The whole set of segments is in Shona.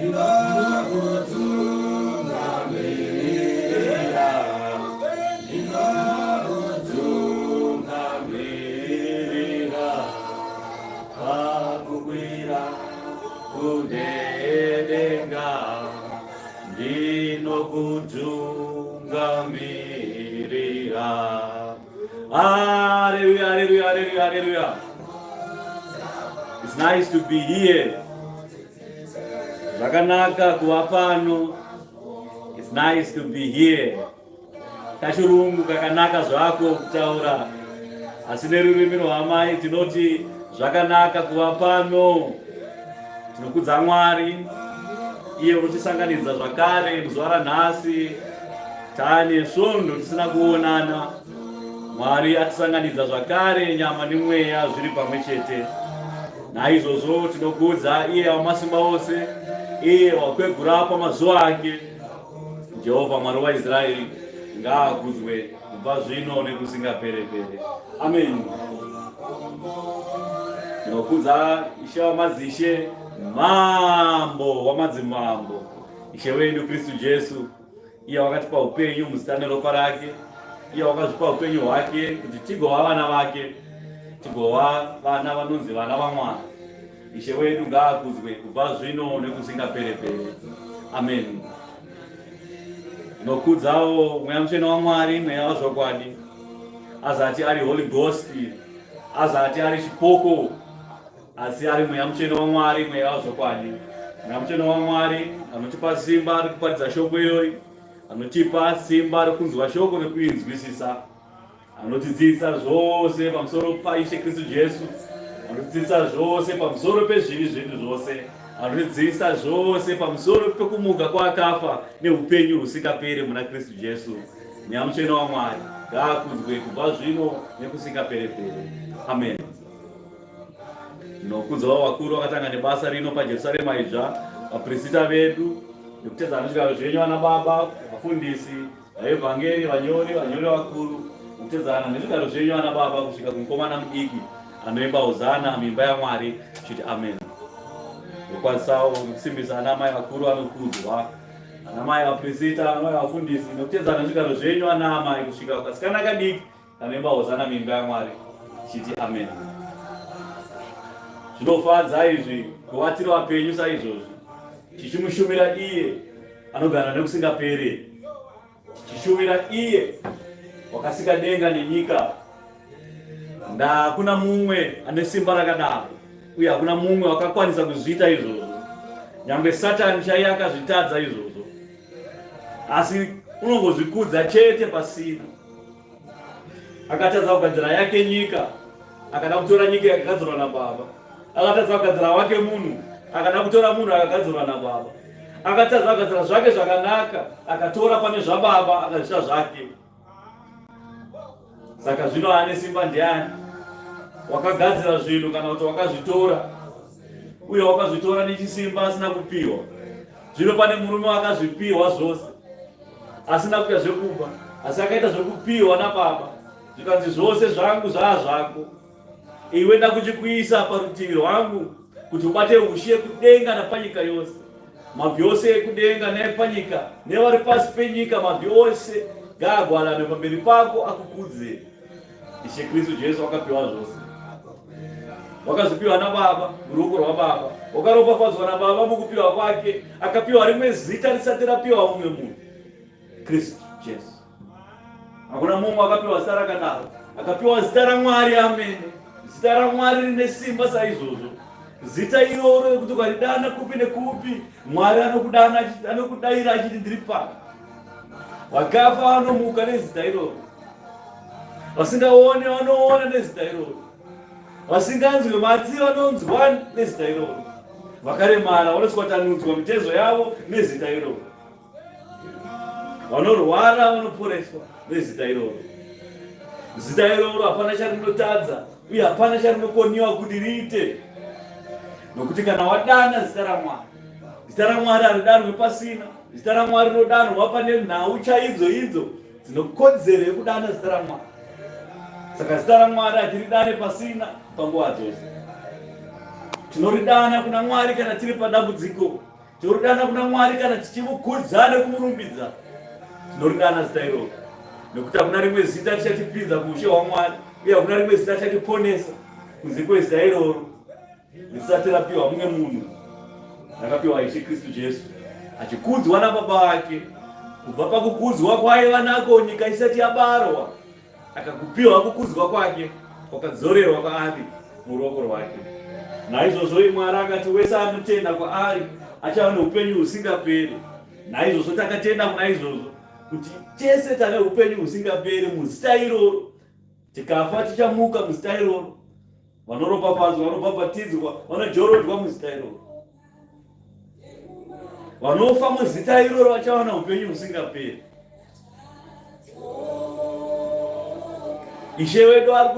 Kutungamira kudenga ndinokutungamirira. Hallelujah, hallelujah, hallelujah, hallelujah. It's nice to be here. Zvakanaka kuva pano. It's nice to be here. Kachirungu kakanaka zvako kutaura, asi nerurimi rwamai tinoti zvakanaka kuva pano. Tinokudza Mwari iye unotisanganidza zvakare muzuva ranhasi. Tane svondo tisina kuonana, Mwari atisanganidza zvakare, nyama nemweya zviri pamwe chete. Naizvozvo tinokudza iye wamasimba ose, iye wakwegura pamazuva ake. Jehovha Mwari waIsraeri ngaakudzwe kubva zvino nekusingapere-pere. Amen. Tinokudza Ishe wamadzishe, Mambo wamadzimambo, Ishe wedu Kristu Jesu, iye wakatipa upenyu muzita neropa rake, iye wakazvipa upenyu hwake kuti tigova vana vake, tigova vana vanonzi vana vaMwari. Ishe wedu ngaakudzwe kubva zvino nekusingapere-pere. Amen. Tinokudzawo Mweya Mutsvene waMwari, mweya wazvokwadi, azati ari Holy Ghost, azati ari chipoko, asi ari Mweya Mutsvene waMwari, mweya wazvokwadi. Mweya Mutsvene waMwari anotipa simba rekuparidza shoko irori, anotipa simba rekunzwa shoko nekuinzwisisa, anotidzidzisa zvose pamusoro paIshe Kristu Jesu, anotidzidzisa zvose pamusoro pezvivi zvedu zvose, anotidzidzisa zvose pamusoro pekumuka kwakafa neupenyu husingaperi muna Kristu Jesu. Mweya Mutsvene waMwari ngaakudzwe kubva zvino nekusingapere-pere. Amen. Tinokudzawo vakuru vakatanga nebasa rino paJerusarema idzva, vaprista vedu, nekutedzana nezvigaro zvenyu vana baba, vafundisi, vaevhangeri, vanyori vakuru, nekutedzana nezvigaro zvenyu vana baba, kusvika kumukomana mudiki anoimba hozana muimba yaMwari, tichiti amen. Ndokwanisawo kusimbisa anamai vakuru anokudzwa, anamai vaprista, anamai vafundisi, nekutedzana nezvigaro zvenyu anamai, kusvika kasikana kadiki kanoimba hozana muimba yaMwari, tichiti amen. Zvinofadza izvi kuvatira vapenyu saizvozvi, tichimushumira iye anogara nekusingaperi, tichishumira iye wakasika denga nenyika. Hakuna mumwe ane simba rakadaro, uye hakuna mumwe wakakwanisa kuzviita izvozvo. Nyangwe Satani chaiye akazvitadza izvozvo, asi unongozvikudza chete pasina. Akatadza kugadzira yake nyika, akada kutora nyika yakagadzirwa naBaba. Akatadza kugadzira wake munhu, akada kutora munhu akagadzirwa naBaba. Akatadza kugadzira zvake zvakanaka, akatora pane zvaBaba akazviita zvake. Saka zvino ane simba ndiani? Wakagadzira zvinhu kana kuti wakazvitora, uye wakazvitora nechisimba asina kupiwa. Zvino pane murume wakazvipiwa zvose, asina kuita zvekuba, asi akaita zvekupiwa naBaba. Zvikanzi zvose zvangu zvazvako, iwe ndakuchikuisa parutivi rwangu kuti ubate ushe kudenga napanyika yose. Mabvi ose ekudenga neepanyika nevari pasi penyika, mabvi ose ngaagwarane pamberi pako akukudze. Ishe Kristu Jesu wakapiwa zvose, wakazvipiwa naBaba muruoko rwaBaba, wakaropafadzwa naBaba mukupiwa kwake, akapiwa rimwe zita risati rapiwa mumwe munhu, Kristu Jesu. Hakuna mumwe akapiwa zita rakadaro, akapiwa zita raMwari. Amen. Zita raMwari rine simba saizvozvo, zita iroro rekuti ukaridana kupi nekupi, Mwari anokudayira achiti ndiri pano. Vakafa vanomuka nezita iroro, vasingaone vanoona nezita iroro, vasinganzwe matsi vanonzwa nezita iroro, vakaremara vanoswatanudzwa mitezo yavo nezita iroro, vanorwara vanoporeswa nezita iroro. Zita iroro hapana charinotadza, uye hapana charinokoniwa kuti riite, nokuti kana wadana zita raMwari, zita raMwari haridanwe pasina. Zita raMwari rinodanwa pane nhau chaidzo idzo dzinokodzero yekudana zita raMwari. Saka zita raMwari hatiridane pasina panguva dzose. Tinoridana kuna Mwari kana tiri padambudziko, tinoridana kuna Mwari kana tichimukudza nekumurumbidza. Tinoridana zita iroro, nokuti hakuna rimwe zita richatipinza kuushe hwaMwari, uye hakuna rimwe zita richatiponesa kunze kwezita iroro. risati rapiwa mumwe munhu, rakapiwa Ishe Kristu Jesu, achikudzwa naBaba vake. Kubva pakukudzwa kwaiva nako nyika isati yabarwa, akakupiwa kukudzwa kwake, kwakadzorerwa kwaari muruoko rwake. Naizvozvo Mwari akati wese anotenda kwaari achava neupenyu husingaperi. Naizvozvo takatenda kuna izvozvo kuti tese tane upenyu husingaperi muzita iroro. Tikafa tichamuka muzita iroro. Vanoropafadzwa, vanobhabhatidzwa, vanojorodzwa muzita iroro. Vanofa muzita iroro vachava neupenyu husingaperi. Ishe wedu ari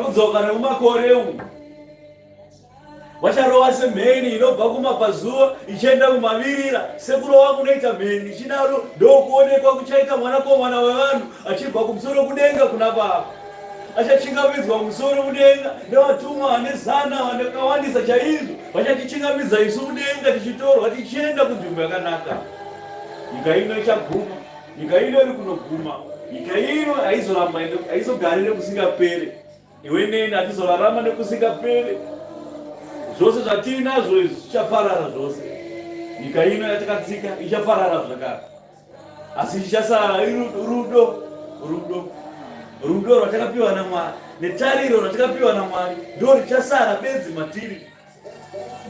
kudzoka nemumakore umu. Vacharova semheni inobva kumabvazuva ichienda kumavirira. Sekurova kunoita mheni ichinaro ndokuonekwa kuchaita mwanakomana wevanhu achibva kumusoro kudenga kuna Baba. Achachingamidzwa kumusoro kudenga nevatumwa vane zana vakawandisa chaizvo. Vachatichingamidza isu kudenga tichitorwa tichienda kunzvimbo yakanaka. Nyika ino ichaguma, nyika ino iri kunoguma, nyika ino haizogari nekusingaperi. Iwe neni hatizorarama nekusingaperi. Zvose zvatinazvo izvi zvichaparara zvose. Nyika ino yatakatsika ichaparara zvakare. Asi chichasara rudo rwatakapiwa naMwari netariro rwatakapiwa naMwari ndo richasara bedzi matiri.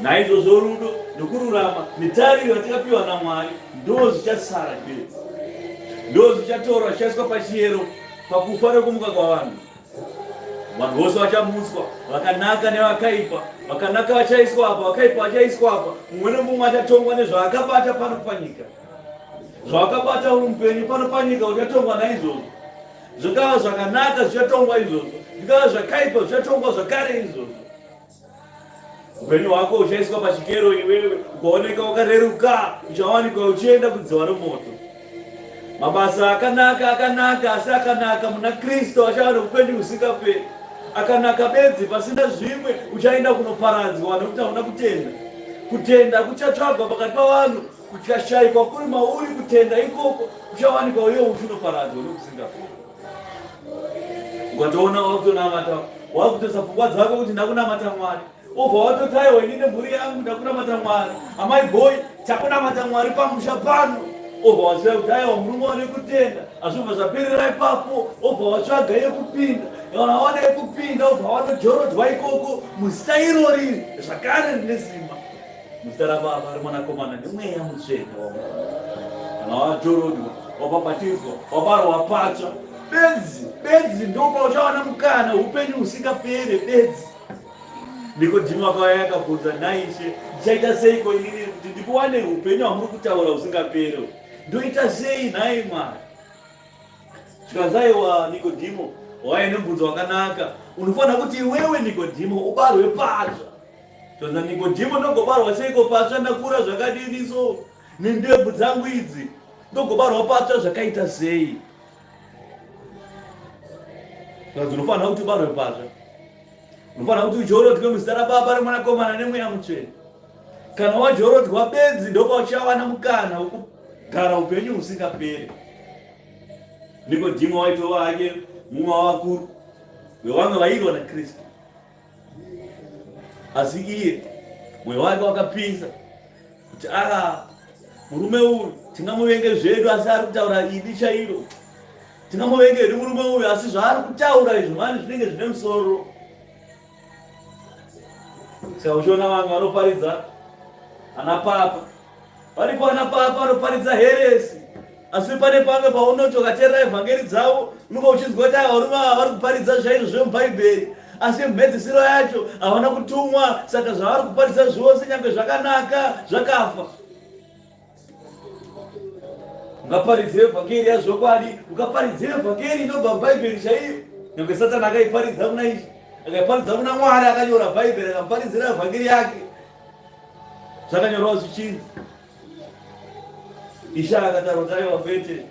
Naizvozvo rudo nokururama netariro rwatakapiwa naMwari ndo zvichasara bedzi. Ndo zvichatorwa zvichaiswa pachiyero pakufa nekumuka kwavanhu. Vanhu vose vachamutswa, vakanaka nevakaipa. Vakanaka vachaiswa apa, vakaipa vachaiswa apa. Mumwe nemumwe achatongwa nezvaakabata pano panyika. Zvaakabata uri mupenyu pano panyika uchatongwa naizvozvo. Zvikava zvakanaka zvichatongwa izvozvo. Zvikava zvakaipa zvichatongwa zvakare izvozvo. Upenyu hwako uchaiswa pachikero iwewe, ukaoneka wakareruka, uchawanikwa uchienda kudziwa nemoto. Mabasa akanaka asi akanaka muna Kristu achava neupenyu husingaperi. Akanaka bedzi pasina zvimwe uchaenda kunoparadzwa nekuti hauna kutenda. Kutenda kuchatsvagwa pakati pavanhu, kuchashayikwa kuri mauri kutenda ikoko kuchawanikwa iwe uchinoparadzwa nekusingaperi. Ukatoona wakutonamata, wakutosa pfungwa dzako kuti ndakunamata Mwari. Obva watotaiwa ini nemhuri yangu ndakunamata Mwari. Amai boy takunamata Mwari pamusha pano. Obva waziva kuti aiwa murume wane kutenda. Azvobva zvaperera ipapo. Obva watsvaga yekupinda. Kana wawana yekupinda obva wanojorodzwa ikoko muzita irori zvakare rine simba. Muzita raBaba reMwanakomana neMweya Mutsvene. Kana wajorodzwa, wabhabhatidzwa, wabarwa patsva, bedzi ndopa uchawana mukana upenyu husingaperi bedzi. Nikodhimo akauya akabvunza, naIshe ndichaita seiko inini kuti ndikuwane upenyu hwamuri kutaura husingaperi? Ndoita sei nhai Mwari? Chikanzaiwa Nikodhimo waiva nemubvunzo wakanaka. Unofanira kuti iwewe Nikodhimo ubarwe patsva. Tonza Nikodhimo ndogobarwa seiko patsva? Ndakura zvakadini so nendebvu dzangu idzi ndogobarwa patsva zvakaita sei? Tonza unofanira kuti ubarwe patsva. Unofanira kuti ujorodzwe muzita raBaba reMwanakomana neMweya Mutsvene. Kana wajorodzwa bedzi ndopa uchawana mukana wekugara upenyu husingaperi. Nikodhimo waitova hake mumwe wavakuru wevamwe vairwa naKristu. Asi iye mwoyo wake wakapinza kuti murume uyu tingamuvenge zvedu asi ari kutaura idi chairo. Tingamuvenge hedu murume uyu asi zvaari kutaura izvo mani zvinenge zvine musoro. Saka uchiona vamwe vanoparidza ana papa. Varipo ana papa vanoparidza heresi. Asi pane pamwe paunoti ukateerera evhangeri dzavo unenge uchinzwa kuti varume ava vari kuparidza zvaizvo zvemubhaibheri. Asi mhedzisiro yacho havana kutumwa, saka zvavari kuparidza zvose nyange zvakanaka zvakafa. Ungaparidza evhangeri yazvokwadi, ukaparidza evhangeri inobva mubhaibheri chaiyo. Nyange Satani akaiparidza kuna Ishe, akaiparidza kuna Mwari akanyora bhaibheri, akamuparidzira evhangeri yake. Zvakanyorwa zvichinzi. Ishe akataura kuti aiwa Petero,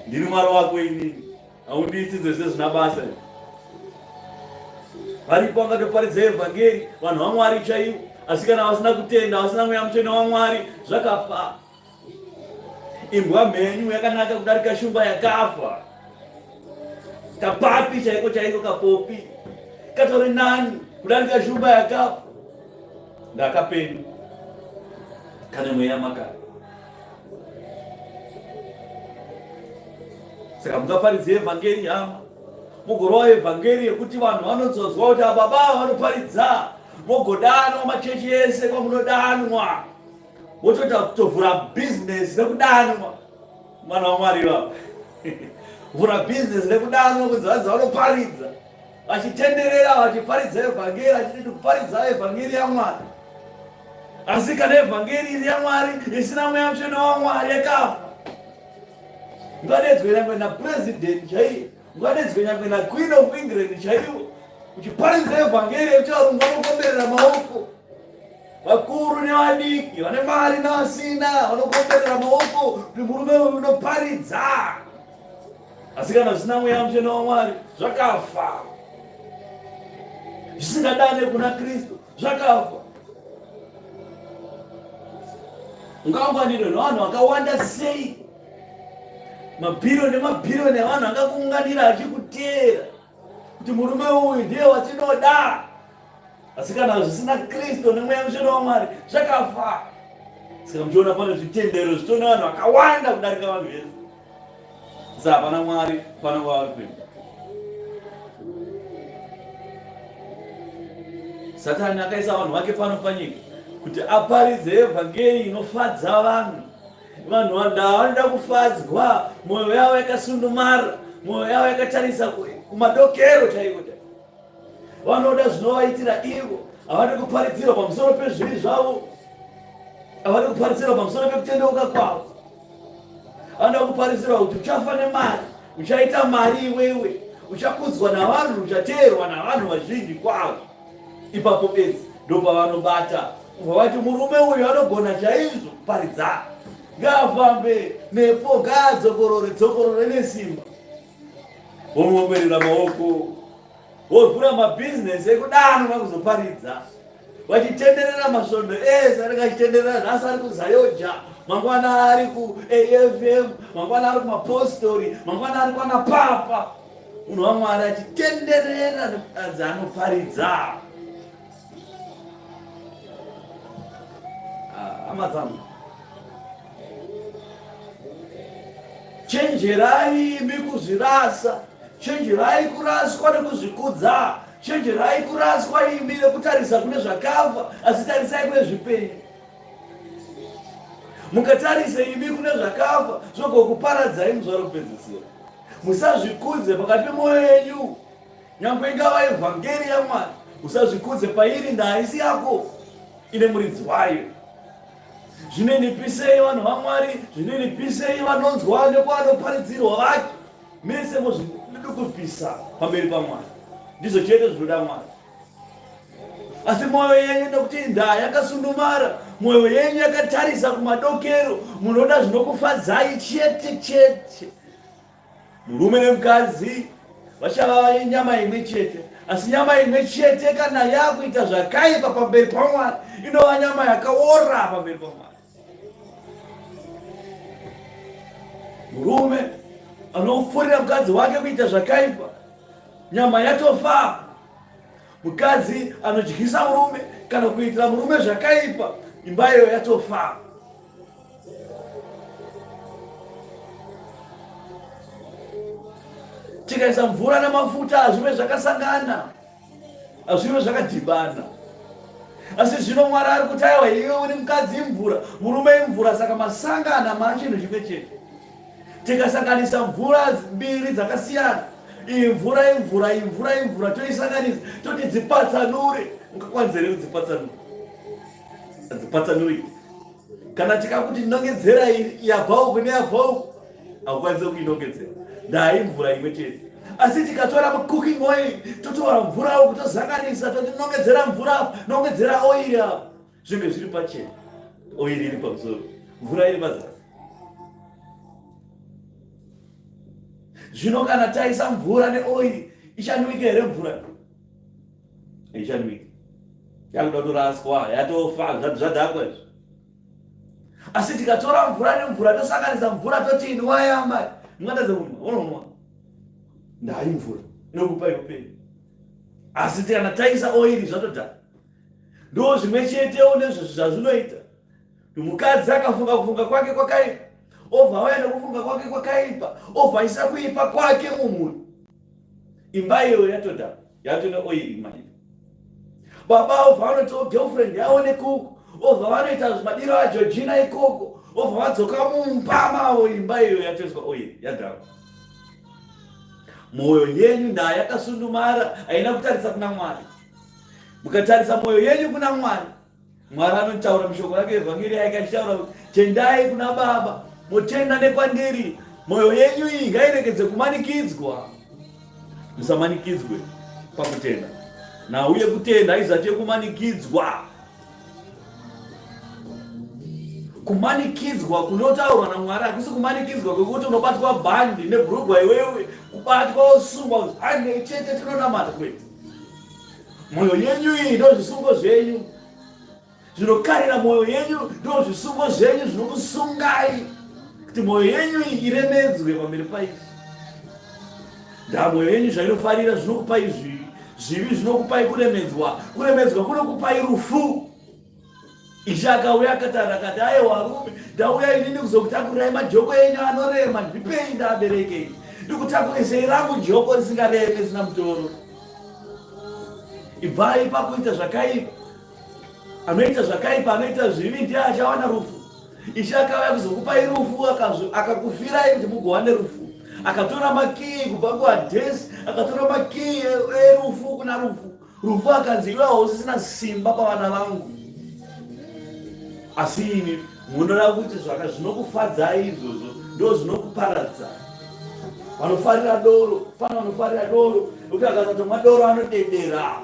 ndiri Mwari wako inini, haundiitsidze sezvina basa. Varipo vangatoparidza evhangeri, vanhu vaMwari chaivo, asi kana vasina kutenda, vasina Mweya Mutsvene waMwari, zvakafa. Imbwa mhenyu yakanaka kudarika shumba yakafa. Kapapi chaiko kapopi katori nani. kudarika shumba yakafa ndakapenya kana mweya makara. Saka mungaparidze evhangeri hama, mugorowa evhangeri yekuti vanhu vanozodzwa kuti aba baba vanoparidza, mogodanwa machechi ese kwamunodanwa, motoita kutovhura bhizinesi rekudanwa. Mwana waMwari vava vhura bhizinesi rekudanwa kunzi vanzi vanoparidza, vachitenderera vachiparidza evhangeri, vachiti kuparidza evhangeri yaMwari. Asi kana evhangeri iri yaMwari isina mweya mutsvene waMwari yakafa. Ungadedzwe nyangwe napresident chaiye, ungadedzwe nyangwe naQueen of England chaiwo, uchiparidza evhangeri yekuti varungu vanokomberera maoko, vakuru nevadiki, vane mari navasina vanokomberera maoko kuti murume uyu unoparidza. Asi kana zvisina mweya mutsvene waMwari zvakafa, zvisingadane kuna Kristu zvakafa. Ungaunganirwa nevanhu vakawanda sei, mabhiriyoni nemabhiriyoni avanhu angakuunganira achikuteera kuti murume uyu ndiye watinoda. Asi kana zvisina Kristu nemweya mutsvene waMwari zvakafa. Saka muchiona pane zvitendero zvitona vanhu vakawanda kudarika vanhu vese. Saka hapana Mwari pana kwavari kuenda. Satani akaisa vanhu vake pano panyika kuti aparidze evhangeri inofadza vanhu. Vanhu vanoda kufadzwa, mwoyo yavo yakasundumara, mwoyo yavo yakatarisa kumadokero chaiko. Vanoda zvinovaitira ivo, havadi kuparidzirwa pamusoro pezvivi zvavo, havadi kuparidzirwa pamusoro pekutendeuka kwavo. Vanoda kuparidzirwa kuti uchafa nemari, uchaita mari iwewe, uchakudzwa navanhu, uchateerwa navanhu vazhinji kwavo. Ipapo bedzi ndopavanobata vati murume uyu anogona chaizvo kuparidza, ngaafambe nepo, ngaadzokorore nesimba. Vomuomberera maoko, vovhura mabhizinesi ekudanwa kuzoparidza, vachitenderera masvondo ese anenge achitenderera. Nhasi ari kuZayoja, mangwana ari kuAFM, mangwana ari kumapostori, mangwana ari kwana Papa. Munhu waMwari achitenderera nekudadzi anoparidza. Hama dzangu, chenjerai imi kuzvirasa, chenjerai kuraswa nekuzvikudza, chenjerai kuraswa imi nekutarisa kune zvakafa, asi tarisai kune zvipenyu. Mukatarisa imi kune zvakafa, zvogokuparadzai muzuva rekupedzisira. Musazvikudze pakati pemwoyo yenyu, nyangwe ingava evhangeri yaMwari, usazvikudze pairi ndaisi yako ine muridzi wayo. Zvinenipisei vanhu vaMwari, zvinenipisei vanonzwa nekwavanoparidzirwa vake, mese muzvidi kupisa pamberi paMwari. Ndizvo chete zvinoda Mwari. Asi mwoyo yenyu nekuti ndaa yakasundumara, mwoyo yenyu yakatarisa kumadokero, munoda zvinokufadzai chete chete. Murume nemukadzi vachava nyama imwe chete, asi nyama imwe chete kana yakuita zvakaipa pamberi paMwari, inova nyama yakaora pamberi paMwari. Murume anofurira mukadzi wake kuita zvakaipa, nyama yatofa. Mukadzi anodyisa murume kana kuitira murume zvakaipa, imba iyo yatofa. Tikaisa mvura namafuta hazvive zvakasangana, hazvive zvakadhibana. Asi zvino Mwari ari kuti aiwa, iwe uri mukadzi imvura, murume imvura, saka masangana maa chinhu chimwe chete. Tikasanganisa mvura mbiri dzakasiyana, iyi mvura imvura, iyi mvura imvura, toisanganisa toti dzipatsanure, ungakwanisa here kudzipatsanura? Hadzipatsanuri. Kana tikakuti ndinongedzera yabva uku neyabva uku, haukwanisi kuinongedzera. Ndaa imvura imwe chete. Asi tikatora cooking oil, totora mvura uku tozanganisa, toti nongedzera mvura, nongedzera oil apa, zvinge zviri pachena, oil iri pamusoro, mvura iri pazasi. Zvino kana taisa mvura neoil, ichanwika here mvura? Ichanwika. Yakuda kutoraswa, yatofa, zvadhakwa izvo. Asi tikatora mvura nemvura, tosanganisa mvura toti inwai amai, mungatadze kunwa, unonwa. Ndai mvura inokupa upenyu. asi kana taisa oiri zvatodhana. Ndo zvimwe chetewo nezvo zvazvinoita. Mukadzi akafunga kufunga kwake kwakaipa, obva auya nekufunga kwake kwakaipa, obva aisa kuipa kwake mumhuri, imba iyo yatodhana, yatone oiri mai. Baba obva anotiwo girlfriend yaone kuku, obva vanoita madiro aJeorgina ikoko, obva vadzoka mumba mavo, imba iyo yatoiswa oiri yadhana. Mwoyo yenyu ndaa yakasundumara, haina kutarisa kuna Mwari. Mukatarisa mwoyo yenyu kuna Mwari, Mwari anotaura mishoko yake evhangeri yake achitaura kuti tendai kuna Baba, mutenda nekwandiri. Mwoyo yenyu iyi ngairegedze kumanikidzwa. Musamanikidzwe pakutenda. Nauye kutenda aizate kumanikidzwa. Kumanikidzwa kunotaurwa naMwari hakusi kumanikidzwa kwekuti unobatwa bhandi nebhurugwa iwewe, kubatwa osungwa hande chete tinonamata kwete. Mwoyo yenyu iyi ndo zvisungo zvenyu. Zvinokarira mwoyo yenyu ndo zvisungo zvenyu zvinokusungai kuti mwoyo yenyu iyi iremedzwe pamberi paizvi. Ndaa mwoyo yenyu zvainofarira zvinokupai izvi, zvivi zvinokupai kuremedzwa. Kuremedzwa kunokupai rufu. Ishe akauya akataura akati, aiwa varume, ndauya inini kuzokutakurai majoko enyu anorema, ndipei ndaabereke. Ndikutakurisei rangu joko risingareme risina mutoro. Ibvai pakuita zvakaipa. Anoita zvakaipa, anoita zvivi, ndiye achawana rufu. Ishe akauya kuzokupai rufu, akakufirai kuti mugowane rufu. Akatora makii kubva kuHadesi, akatora makii erufu kuna rufu. Rufu akanzi iwe hausisina simba pavana vangu. Asi ini munoda kuti zvinokufadzai izvozvo ndo zvinokuparadza. Vanofarira doro, pana vanofarira doro, kuti akasatomwa doro anodedera.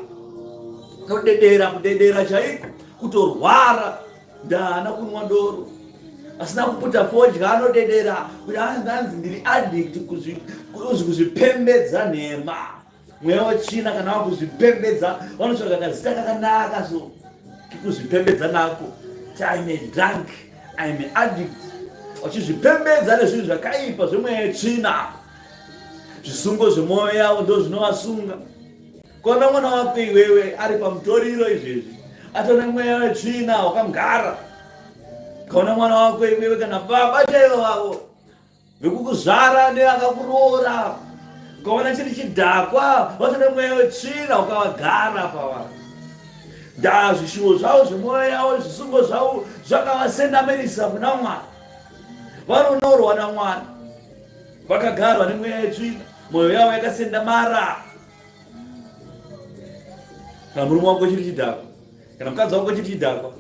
Anodedera, kudedera chaiko, kutorwara. Ndaana kunwa doro, asina kuputa fodya, anodedera kuti anzi ndiri addict kuzvipembedza nhema. Mweya wechina kana wakuzvipembedza, vanotsvaga kazita kakanaka so kuzvipembedza nako. I'm a drunk, I'm an addict. Wachizvipembedza nezvinhu zvakaipa zvemweya wetsvina. Zvisungo zvemwoyo yavo ndo zvinovasunga. Kona mwana wako iwewe ari pamutoriro izvezvi, atone mweya wetsvina wakamgara. Kona mwana wako iwewe kana baba chaivo vavo vekukuzvara nevakakuroora, ukaona chiri chidhakwa, watone mweya wetsvina wakavagara pavari. Ndaa zvishuvo zvavo zvemwoyo yavo, zvisungo zvavo zvakavasendamirisa kuna Mwari. Vanonyorwa naMwari, vakagarwa nemweya wetsvina, mwoyo yavo yakasendamara. Kana murume wako chiri chidhakwa, kana mukadzi wako chiri chidhakwa,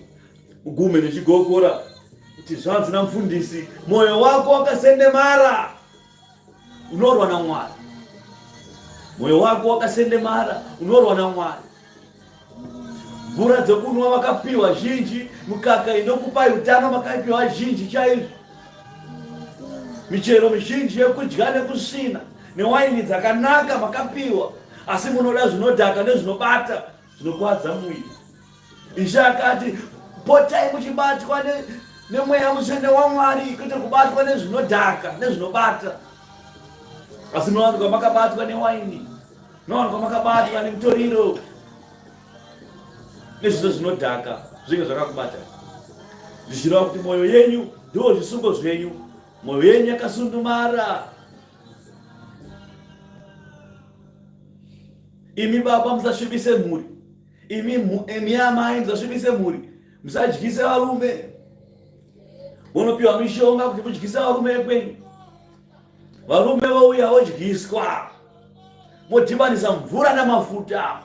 ugume nechigokora kuti zvanzi namufundisi, mwoyo wako wakasendemara, unorwa naMwari. Mwoyo wako wakasendemara, unorwa naMwari. Mvura dzekunwa makapiwa zhinji, mukaka inokupai utano makapiwa zhinji chaizvo. Michero mizhinji yekudya nekusvina, newaini dzakanaka makapiwa, asi munoda zvinodhaka nezvinobata, zvinokuwadza muviri. Ishe akati, potai muchibatwa nemweya mutsvene waMwari, kwete kubatwa nezvinodhaka nezvinobata. Asi munowanikwa makabatwa newaini, munowanikwa makabatwa nemutoriro, nezvizvo zvinodhaka, zvinge zvakakubata. Zvichireva kuti mwoyo yenyu ndo zvisungo zvenyu. Mwoyo yenyu yakasundumara. Imi baba musasvibise mhuri, imi amai musasvibise mhuri, musadyise varume. Munopiwa mishonga kuti mudyise varume vekwenyu. Varume vouya vodyiswa, modhibanisa mvura namafuta.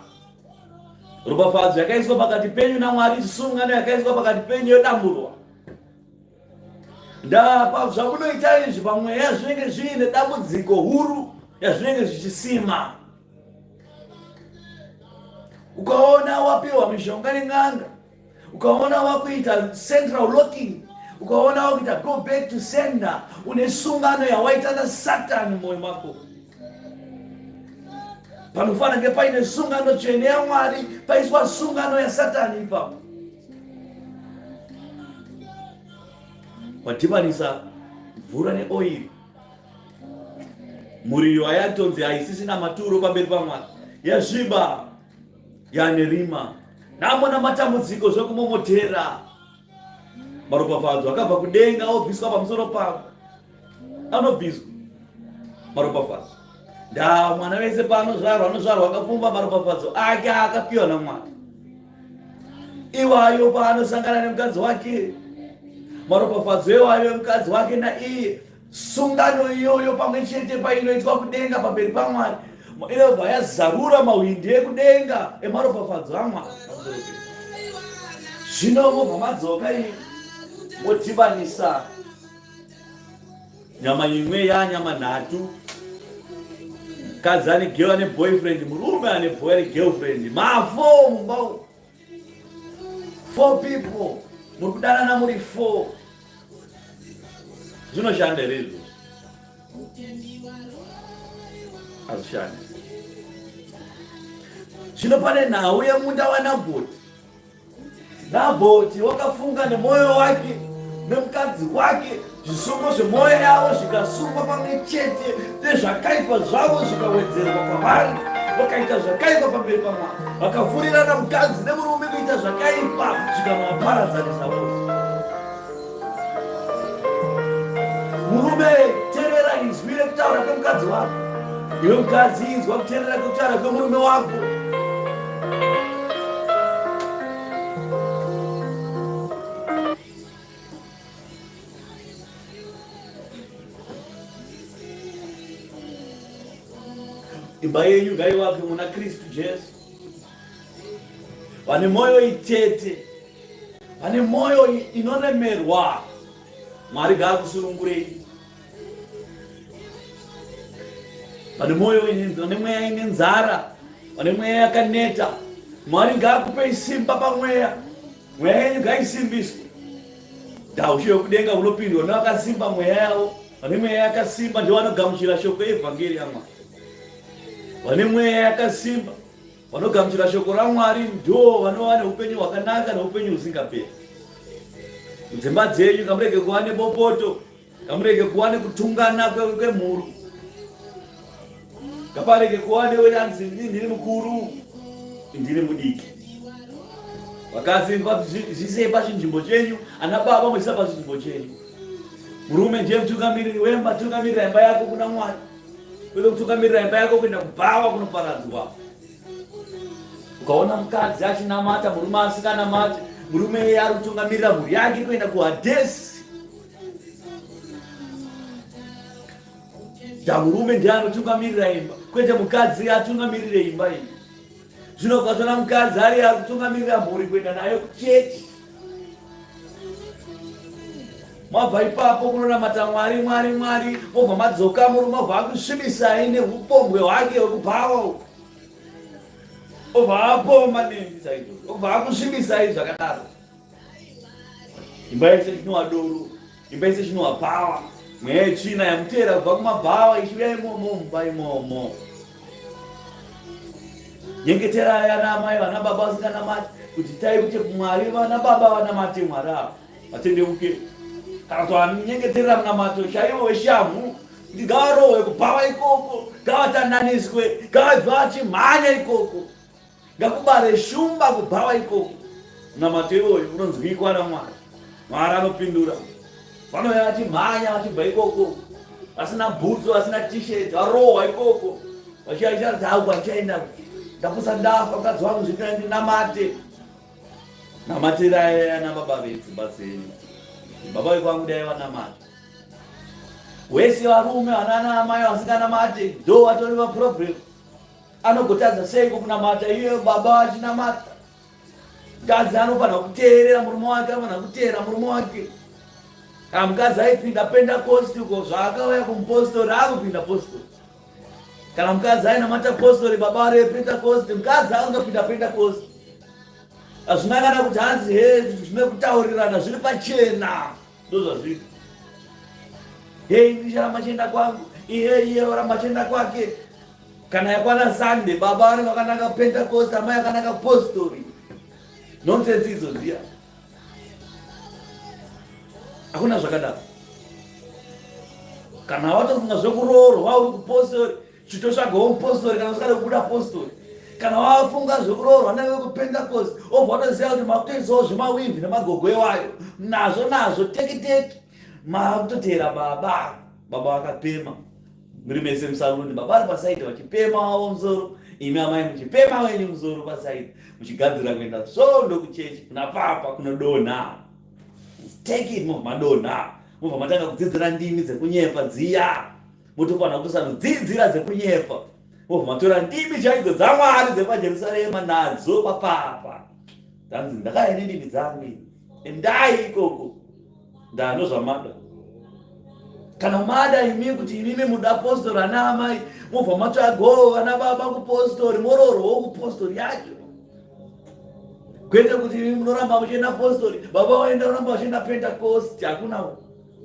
Ropafadzo yakaiswa pakati penyu naMwari, sungano yakaiswa pakati penyu yodamburwa. Ndaa zvamunoita izvi pamweya zvinenge zviine dambudziko huru yazvinenge zvichisima. Ukaona wapiwa mishonga nen'anga, ukaona wakuita central locking, ukaona wakuita go back to sender, une sungano yawaita naSatani mumwoyo mako. Panofanira kunge paine sungano tsvene yaMwari, paiswa sungano yaSatani ipapo. Wadhibanisa mvura neoiri, mhuri iyo yatonzi haisisina maturo pamberi paMwari, yazviba. yane rima namona matambudziko zvekumomotera. Maropafadzo akabva kudenga obviswa pamusoro pavo, anobviswa maropafadzo. Mwana wese paanozvarwa anozvarwa akapfumba maropafadzo ake akapiwa naMwari. Iwayo paanosangana nemukadzi wake, maropafadzo iwayo emukadzi wake naiye, sungano iyoyo pamwe chete painoitwa kudenga pamberi paMwari, inobva yazarura mawindi ekudenga emaropafadzo aMwari. Zvino mobva madzoka iyi modhibanisa nyama imwe yanyama nhatu. Mukadzi ane girl ane boyfriend, murume ane boy ane girlfriend, mafo mumba. 4 people muri kudanana muri 4. Zvinoshanda here izvo? Hazvishandi. Zvino pane nhau yemunda waNabhoti. Nabhoti wakafunga nemwoyo wake nemukadzi wake, zvisungo zvemwoyo yavo zvikasungwa pamwe chete, nezvakaipa zvavo zvikawedzerwa kwavari, vakaita zvakaipa pamberi paMwari, vakavhurirana mukadzi nemurume kuita zvakaipa zvikanovaparadzanisa vose. Murume, teerera inzwi rekutaura kwemukadzi wako. Iwe mukadzi, inzwa kuteerera kwekutaura kwemurume wako. Imba yenyu ngaivakwe muna Kristu Jesu. Vane moyo itete, vane moyo inoremerwa, Mwari ngaakusunungurei. Vane moyo vane mweya ine nzara, vane mweya yakaneta, Mwari ngaakupei simba pamweya, mweya yenyu ngaisimbiswe. Dhaushe yokudenga unopindwa nevakasimba mweya yavo. Vane mweya yakasimba ndio vanogamuchira shoko evhangeri yaMwari. Vane mweya yakasimba vanogamuchira shoko raMwari ndo vanova neupenyu hwakanaka neupenyu husingaperi. Mudzimba dzenyu ngamurege kuva nebopoto, ngamurege kuva nekutungana kwemhuru, ngaparege kuva neweyanzi ndiri mukuru ndiri mudiki. Vakazi zvisei pachinzvimbo chenyu, ana baba muisa pachinzvimbo chenyu. Murume ndiye mutungamiriri wemba, tungamirira imba yako kuna Mwari. Kwete kutungamirira imba yako kuenda kubhawa kunoparadzwa. Ukaona mukadzi achinamata murume asikanamati, murume iye ari kutungamirira mhuri yake kuenda kuHadesi. Murume ndiye anotungamirira imba, kwete mukadzi atungamirire imba iyi. Zvino ukatoona mukadzi ari kutungamirira mhuri kuenda nayo kuchechi, mabva ipapo kunonamata Mwari Mwari Mwari, mobva madzoka murume obva akusvibisai neupombwe hwake hwekubhawa, obva apomba nemi chaizvo, obva akusvibisai zvakadaro. Imba yese chinova doro, imba yese chinova bhawa, mweya yetsvina yamuteera kubva kumabhawa ichiuya imomo mumba imomo. Nyengeterai ana amai vana baba vasinganamati, kuti tai kuti Mwari vana baba vanamate Mwari avo vatendeuke. Kana twanyengeterera munamato chaivo weshamhu, kuti ngavarohwe kubhawa ikoko, ngavatandaniswe, ngavabva vachimhanya ikoko, ngakubare shumba kubhawa ikoko. Munamato iwoyo unonzwikwa naMwari, Mwari anopindura. Vanouya vachimhanya vachibva ikoko, vasina bhutsu, vasina t-shirt, varohwa ikoko, vachiacharidza hangu vachaenda ndapusa ndafa, mukadzi wangu zvino ndinamate. Namatirai ana baba vedzimba dzenyu. Baba vekwangu dai vanamate. Wese varume vanana amai vasinganamate ndo vatori vaproblem. Anogotadza sei kunamata iye baba vachinamata. Mukadzi anofanira kuteerera murume wake, anofanira kuteerera murume wake. Kana mukadzi aipinda Pentecost uko zvaakauya kumupostori akupinda postori. Kana mukadzi ainamata postori baba vari Pentecost, mukadzi angopinda Pentecost. Hazvina kana kuti hanzi zvine kutaurirana zviri pachena, ndozvazviri. Ndicharamba chienda kwangu, iye oramba chienda kwake. Kana yakwana Sunday baba vari vakanaka Pentecost, amai akanaka postori. Nonsense idzo dziya. Hakuna zvakadaro. Kana watofunga zvekuroorwa uri kupostori, chitotsvagawo mupostori kana usikada kubuda postori. kana wafunga zvokuroorwa nevekupentecost obva watoziva kuti makutoisawo zvemawivhi nemagogo ewayo nazvo teki makutotera baba vakapema muri mese musaluni, baba ari pasaidi vachipema wavo musoro, imi amai muchipema wenyu musoro pasaidi, muchigadzira kuenda svondo kuchechi kuna papa kunodonha. Take it, mobva madonha, mobva matanga kudzidzira ndimi dzekunyepa dziya, motofanira kutosanodzidzira dzekunyepa, mobva matora ndimi chaidzo dzaMwari dzepajerusarema nadzo papapa. Tanzi ndakaya nendimi dzangu, endai ikoko ndanozvamada. Kana mada imi kuti imimi muda apostori ana amai, mobva matsvagawo vana baba kupostori, mororwawo kupostori yacho. Kwete kuti imi munoramba muchienda apostori, baba waenda uramba uchienda pentecost, hakuna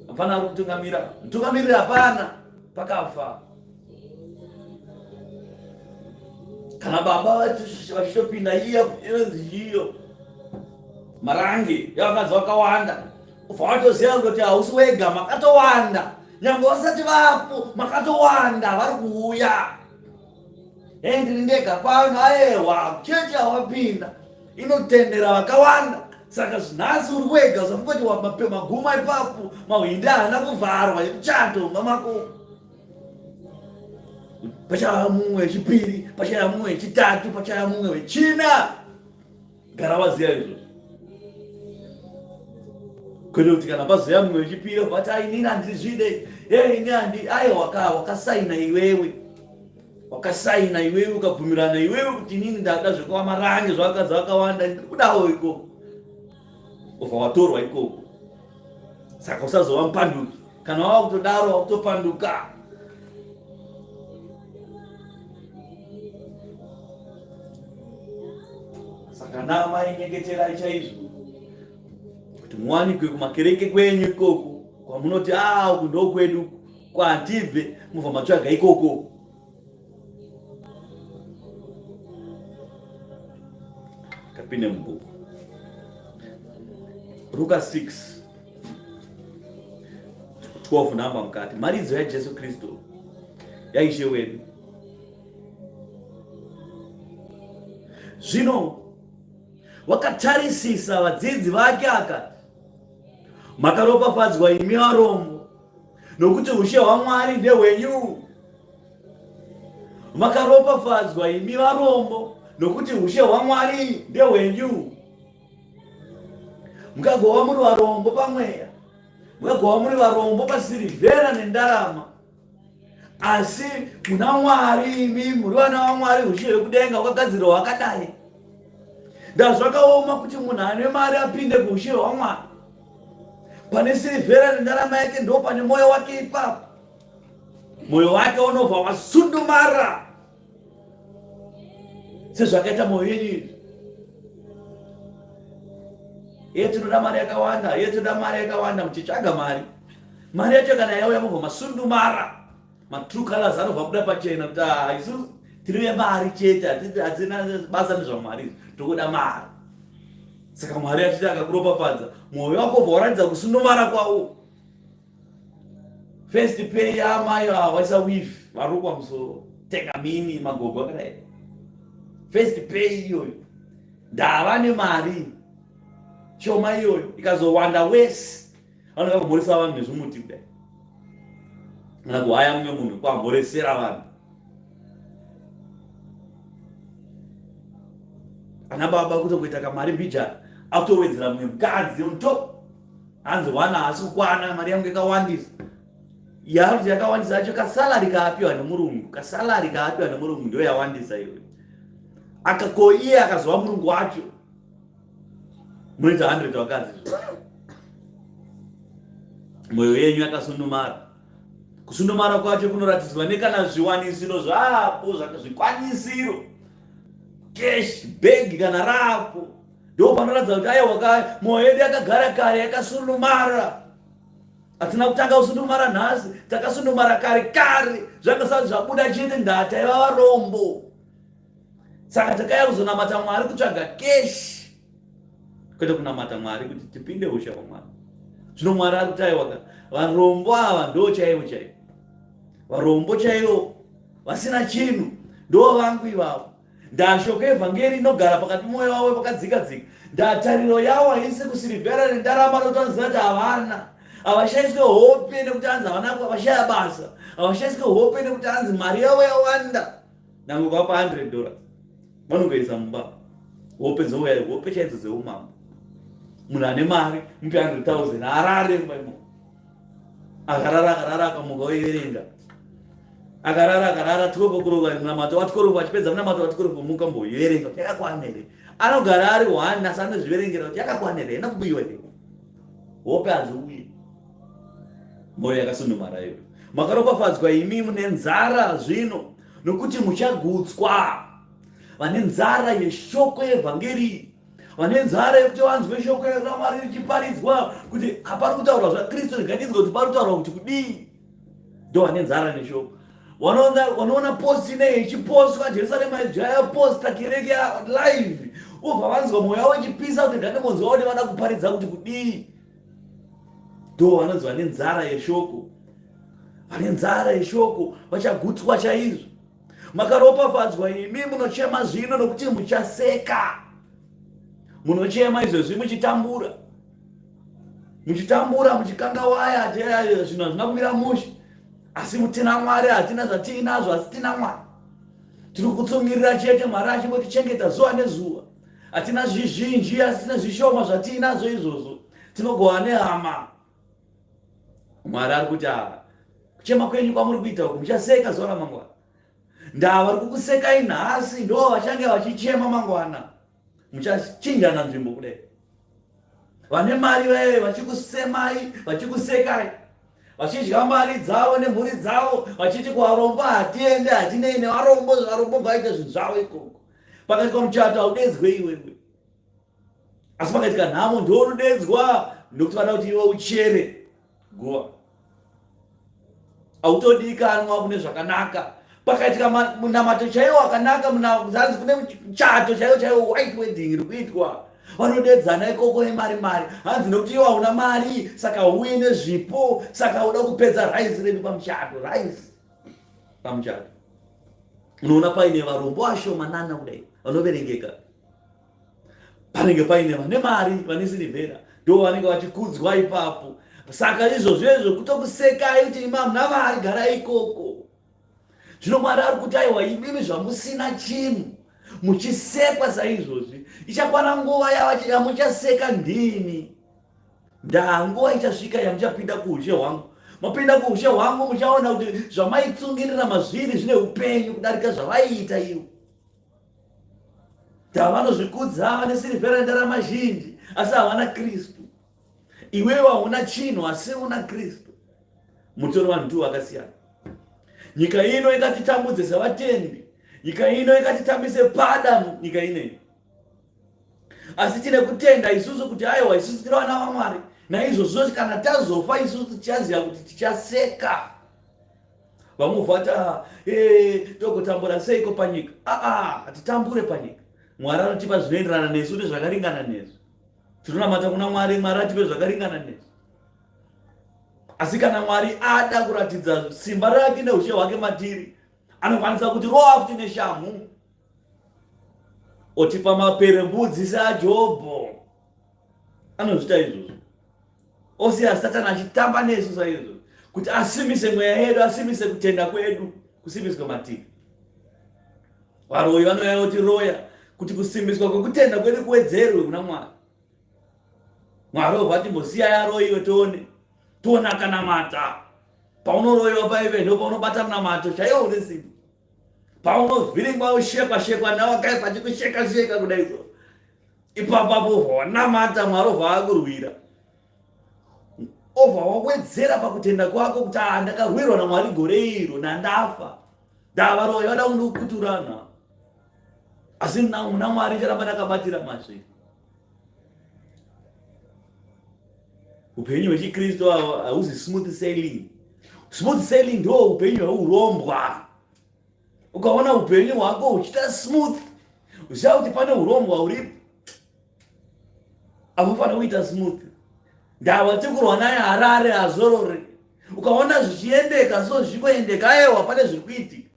hapana ari kutungamira. Mutungamiriri hapana, pakafa. Kana baba vachitopinda inonzi iyo marangi yavakadzi vakawanda, ubva watoziva kuti hausi wega, makatowanda. Nyangwe vasati vapo makatowanda vari kuuya. Ndiri ndega pano, ayewa chechi hawapinda inotendera vakawanda. Saka zvinhasi uri wega, usafungoti maguma ipapo mahwindi haana kuvharwa emuchato mamako. Pachava mumwe wechipiri, pachava mumwe wechitatu, pachava mumwe wechina. Gara waziva izvo. Kwete kuti kana pazoya mumwe wechipiri bati inini handizvide, ini handi, wakasaina iwewe, wakasaina iwewe, ukabvumirana iwewe kuti inini ndada zvekuva marange zvavakadzi vakawanda, ndiri kudawo ikoko, ubva watorwa ikoko. Saka usazova mupanduki, kana wava kutodaro wakutopanduka. Saka namai nyengeterai chaizvo kuti muwanikwe kumakereke kwenyu ikoko, kwamunoti uku ndokwedu, kwatibve mubva matsvaga ikoko. Kapinde mubhuku Luka 6:12 namba mukati, maridzo yaJesu Kristu yaishe wedu. Zvino wakatarisisa vadzidzi vake akati, makaropafadzwa imi varombo, nokuti ushe hwaMwari ndehwenyu. Makaropafadzwa imi varombo, nokuti ushe hwaMwari ndehwenyu. Mukagova muri varombo pamweya, mukagova muri varombo pasirivhera nendarama, asi muna Mwari imi muri vana vaMwari, ushe hwekudenga hwakagadzirwa hwakadai. Ndazvakaoma kuti munhu ane mari apinde kuushe hwaMwari. Pane sirivhera nendarama yake ndo pane mwoyo wake ipapo. Mwoyo wake unobva wasundumara sezvakaita mwoyo yenyu. Tinoda mari yakawanda, muchitsvaga mari yacho kana yauya mubva masundumara. Matrue colors anobva kuda pachena kuti isusu tiri vemari chete, hatina basa nezvamari, tokuda mari. Saka Mwari achiti akakuropafadza, mwoyo wako ubva waratidza kusundumara kwawo. First pay yamai waisa weave varukwa musoro, tenga mini magogo akadai. First pay iyoyo ndava nemari shoma iyoyo ikazowanda wese, vanoda kumhoresa vanhu nezvimuti kudai, kana kuhaya mumwe munhu kwamhoresera vanhu. Ana baba kutokuita kamari mbijana, akutowedzera mumwe mukadzi muto, hanzi wana hasi kukwana, mari yangu yakawandisa. Yaruti yakawandisa yacho kasalari kaapiwa nemurungu, ndio yawandisa iyoyo. Iye akazova murungu wacho, munoita 100 wakadzi. Mwoyo yenyu yakasundumara. Kusundumara kwacho kunoratidzwa nekana zviwanisiro zvapo, zvikwanisiro, cash bag kana rapo, ndo panoratidza kuti aiwa mwoyo yedu yakagara kare yakasundumara. Hatina kutanga kusundumara nhasi, takasundumara kare zvakasati zvabuda chete ndata yevarombo. Saka takaya kuzonamata Mwari kutsvaga cash, kwete kunamata Mwari kuti tipinde ushe hwaMwari. Zvino Mwari ari kuti aiwa varombo ava ndo chaivo, varombo chaivo vasina chinhu ndo vangu ivavo. Ndashoko evhangeri inogara pakati mwoyo wavo pakadzika-dzika. Ndatariro yavo haisi kusilivhera nendarama notanzira kuti havana. Havashayiswe hope nekuti hanzi havana vashaya basa. Havashayiswe hope nekuti hanzi mari yavo yawanda. Nange ukapa $100 vanongoisa mumba. Hope dzouya, hope chaidzo dzeumambo. Munhu ane mari mupe 100,000 arare mumba imo. Akarara akamuka oiverenga. Akarara 12 o'clock munamato wa 12 achipedza munamato wa 12 muka mboiverenga kuti yakakwana here. Anogara ari 1 asi anozviverengera kuti yakakwana here, ina kubiwa here. Hope hadziuyi. Mwoyo yakasunumara iyo. Makaropafadzwa imi mune nzara zvino nokuti muchagutswa. Vane nzara yeshoko evhangeri, vane nzara yekuti vanzwe shoko raMwari richiparidzwa kuti hapari kutaurwa zvaKristu riganidzwa kuti pari kutaurwa kuti kudii. Ndo vane nzara neshoko. Wanoona posti inei ichipostwa Jerusalema ijaya posta kereke live. Ubva vanzwa mwoyo wavo ichipisa kuti ndandimboziva kuti vada kuparidza kuti kudii. Ndo vanonzi vane nzara yeshoko. Vane nzara yeshoko vachagutswa chaizvo. Makaropafadzwa imi munochema zvino nokuti muchaseka. Munochema izvozvi muchitambura. Muchitambura muchikangawaya zvinhu hazvina kumira mushe. Asi mutina Mwari hatina zvatiinazvo asi tina Mwari. Tiri kutsungirira chete Mwari achimbotichengeta zuva nezuva. Hatina zvizhinji asi tina zvishoma zvatiinazvo izvozvo. Tinogova nehama. Mwari ari kuti kuchema kwenyu kwamuri kuita uku muchaseka zuva ramangwana. Ndavari kukusekai nhasi ndo vachange vachichema mangwana. Muchachinjana nzvimbo kudai. Vane mari veve vachikusemai, vachikusekai. Vachidya mari dzavo nemhuri dzavo, vachiti kuvarombo hatiende hatinei nevarombo, varombo vaita zvinhu zvavo ikoko. Pakaitwa muchato haudedzwe iwewe. Asi pakaitika nhamo ndounodedzwa nokuti vada kuti iwe uchere guva. Autodikanwa kune zvakanaka. Pakaitika munamato chaiwo wakanaka munazanzi kune muchato chaiwo white wedding iri kuitwa. Vanodedzana ikoko nemari. Hanzi nokuti iwe hauna mari saka uye nezvipo saka uda kupedza rice redu pamuchato. Rice pamuchato. Unoona paine varombo vashomanana kudai vanoverengeka. Panenge paine vane mari vane silivhera ndo vanenge vachikudzwa ipapo. Saka izvozvo kutokusekai kuti imi hamuna mari garai ikoko. Zvino Mwari ari kuti aiwa imimi zvamusina chinhu muchisekwa saizvozvi ichakwana nguva yamuchaseka ndini. Nguva ichasvika yamuchapinda kuushe hwangu. Mapinda kuushe hwangu muchaona kuti zvamaitsungirira mazviri zvine upenyu kudarika zvavaiita ivo. Vanozvikudza vane silivhera ndarama zhinji asi havana Kristu. Iwewe hauna chinhu asi una Kristu. Mutori vanhu tu vakasiyana. Nyika ino ikatitambudze savatendi. Nyika ino ikatitambise pada nyika inei. Asi tine kutenda isusu kuti aiwa isusu tiri vana vaMwari. Naizvozvo kana tazofa isusu tichaziva kuti tichaseka. Vamwe vata togotambura seiko panyika. Hatitambure panyika. Mwari anotipa zvinoenderana nesu nezvakaringana nesu. Tinonamata kuna Mwari, Mwari atipe zvakaringana nesu. Asi kana Mwari ada kuratidza simba rake neushe hwake matiri, anokwanisa kuti roafuti neshamhu. Otipa maperembudzi saJobho. Anozvita izvozvo. Osiya Satani achitamba nesu saizvo kuti asimbise mweya yedu, asimbise kutenda kwedu, kusimbiswa matiri. Varoyi vanouya kutiroya kuti kusimbiswa kwekutenda kwedu kuwedzerwe kuna Mwari. Mwari obva timbosiyai aroyiwe tione akanamata. Paunoroyiwa paive ndo paunobata munamato chaiwo une simba. Paunovhiringwa ushekwa navakaipa achikusheka kudai izvo. Ipapapo wanamata Mwari obva akurwira. Obva wawedzera pakutenda kwako kuti ndakarwirwa naMwari gore iro nandafa. Ndavaroyi vada kundokuturana. Asi muna Mwari charamba ndakabatira mazviri. Upenyu hwechikristu hauzi smooth sailing. Smooth sailing ndo upenyu hwaurombwa. Ukaona upenyu hwako huchita smooth, uziva kuti pane urombwa huripo. Haufanira kuita smooth. Ndava tikurwa naye Harare hazorore. Ukaona zvichiendeka so zvichikoendeka aiwa pane zviri kuitika.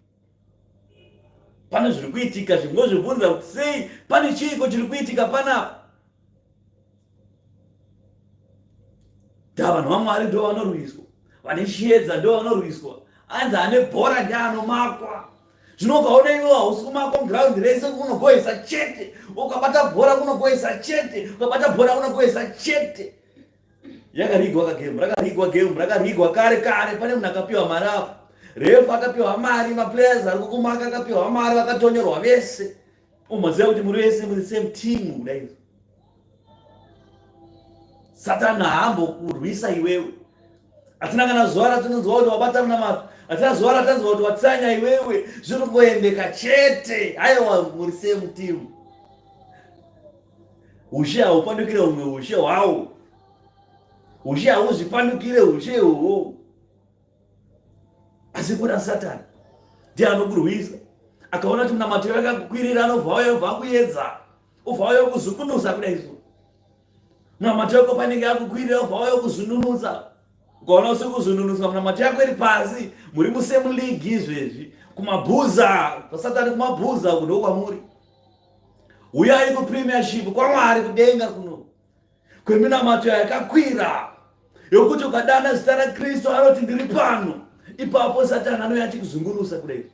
pane zviri kuitika zvingozvibvunza kuti sei, pane chiiko chiri kuitika panapa. Vanhu vaMwari ndo vanorwiswa, vane chiedza ndo vanorwiswa, anzi ane bhora ndianomakwa. Zvino ukaona iwe hausi kumakwa ground rese kunogohesa chete, ukabata bhora kunogohesa chete, ukabata bhora kunogohesa chete. Rakarigwa game, rakarigwa kare. Pane munhu akapiwa mari apo, refu akapiwa mari, maplayers ari kukumaka akapiwa mari, vakatonyorwa vese. Umaziva kuti muri vese muri same team kudai. Satani haambo kurwisa iwewe. Hatina kana zuva ratinonzwa kuti wabata munamato, hatina zuva ratinonzwa kuti watsanya iwewe, zviri kungoendeka chete. Haiwa, muri same team. Ushe haupandukire umwe ushe hwawo, ushe hauzvipandukire ushe uhwo. Asi kuna Satani ndiye anokurwisa. Akaona kuti munamato yakakwirira, anobva kuedza, obva kuzukunusa kudai so. Munamato yako panenge akukwirira, obva kuzununutsa. Ukaona usi kuzununutsa, munamato yako iri pasi, muri musame league izvezvi, kumabhuza, Satani kumabhuza kuno kwamuri. Uyai kupremiership kwaMwari kudenga kuno, kweminamato yakakwira yokuti ukadana zita raKristu anoti ndiri pano, ipapo Satani anouya achikuzungunusa kudai.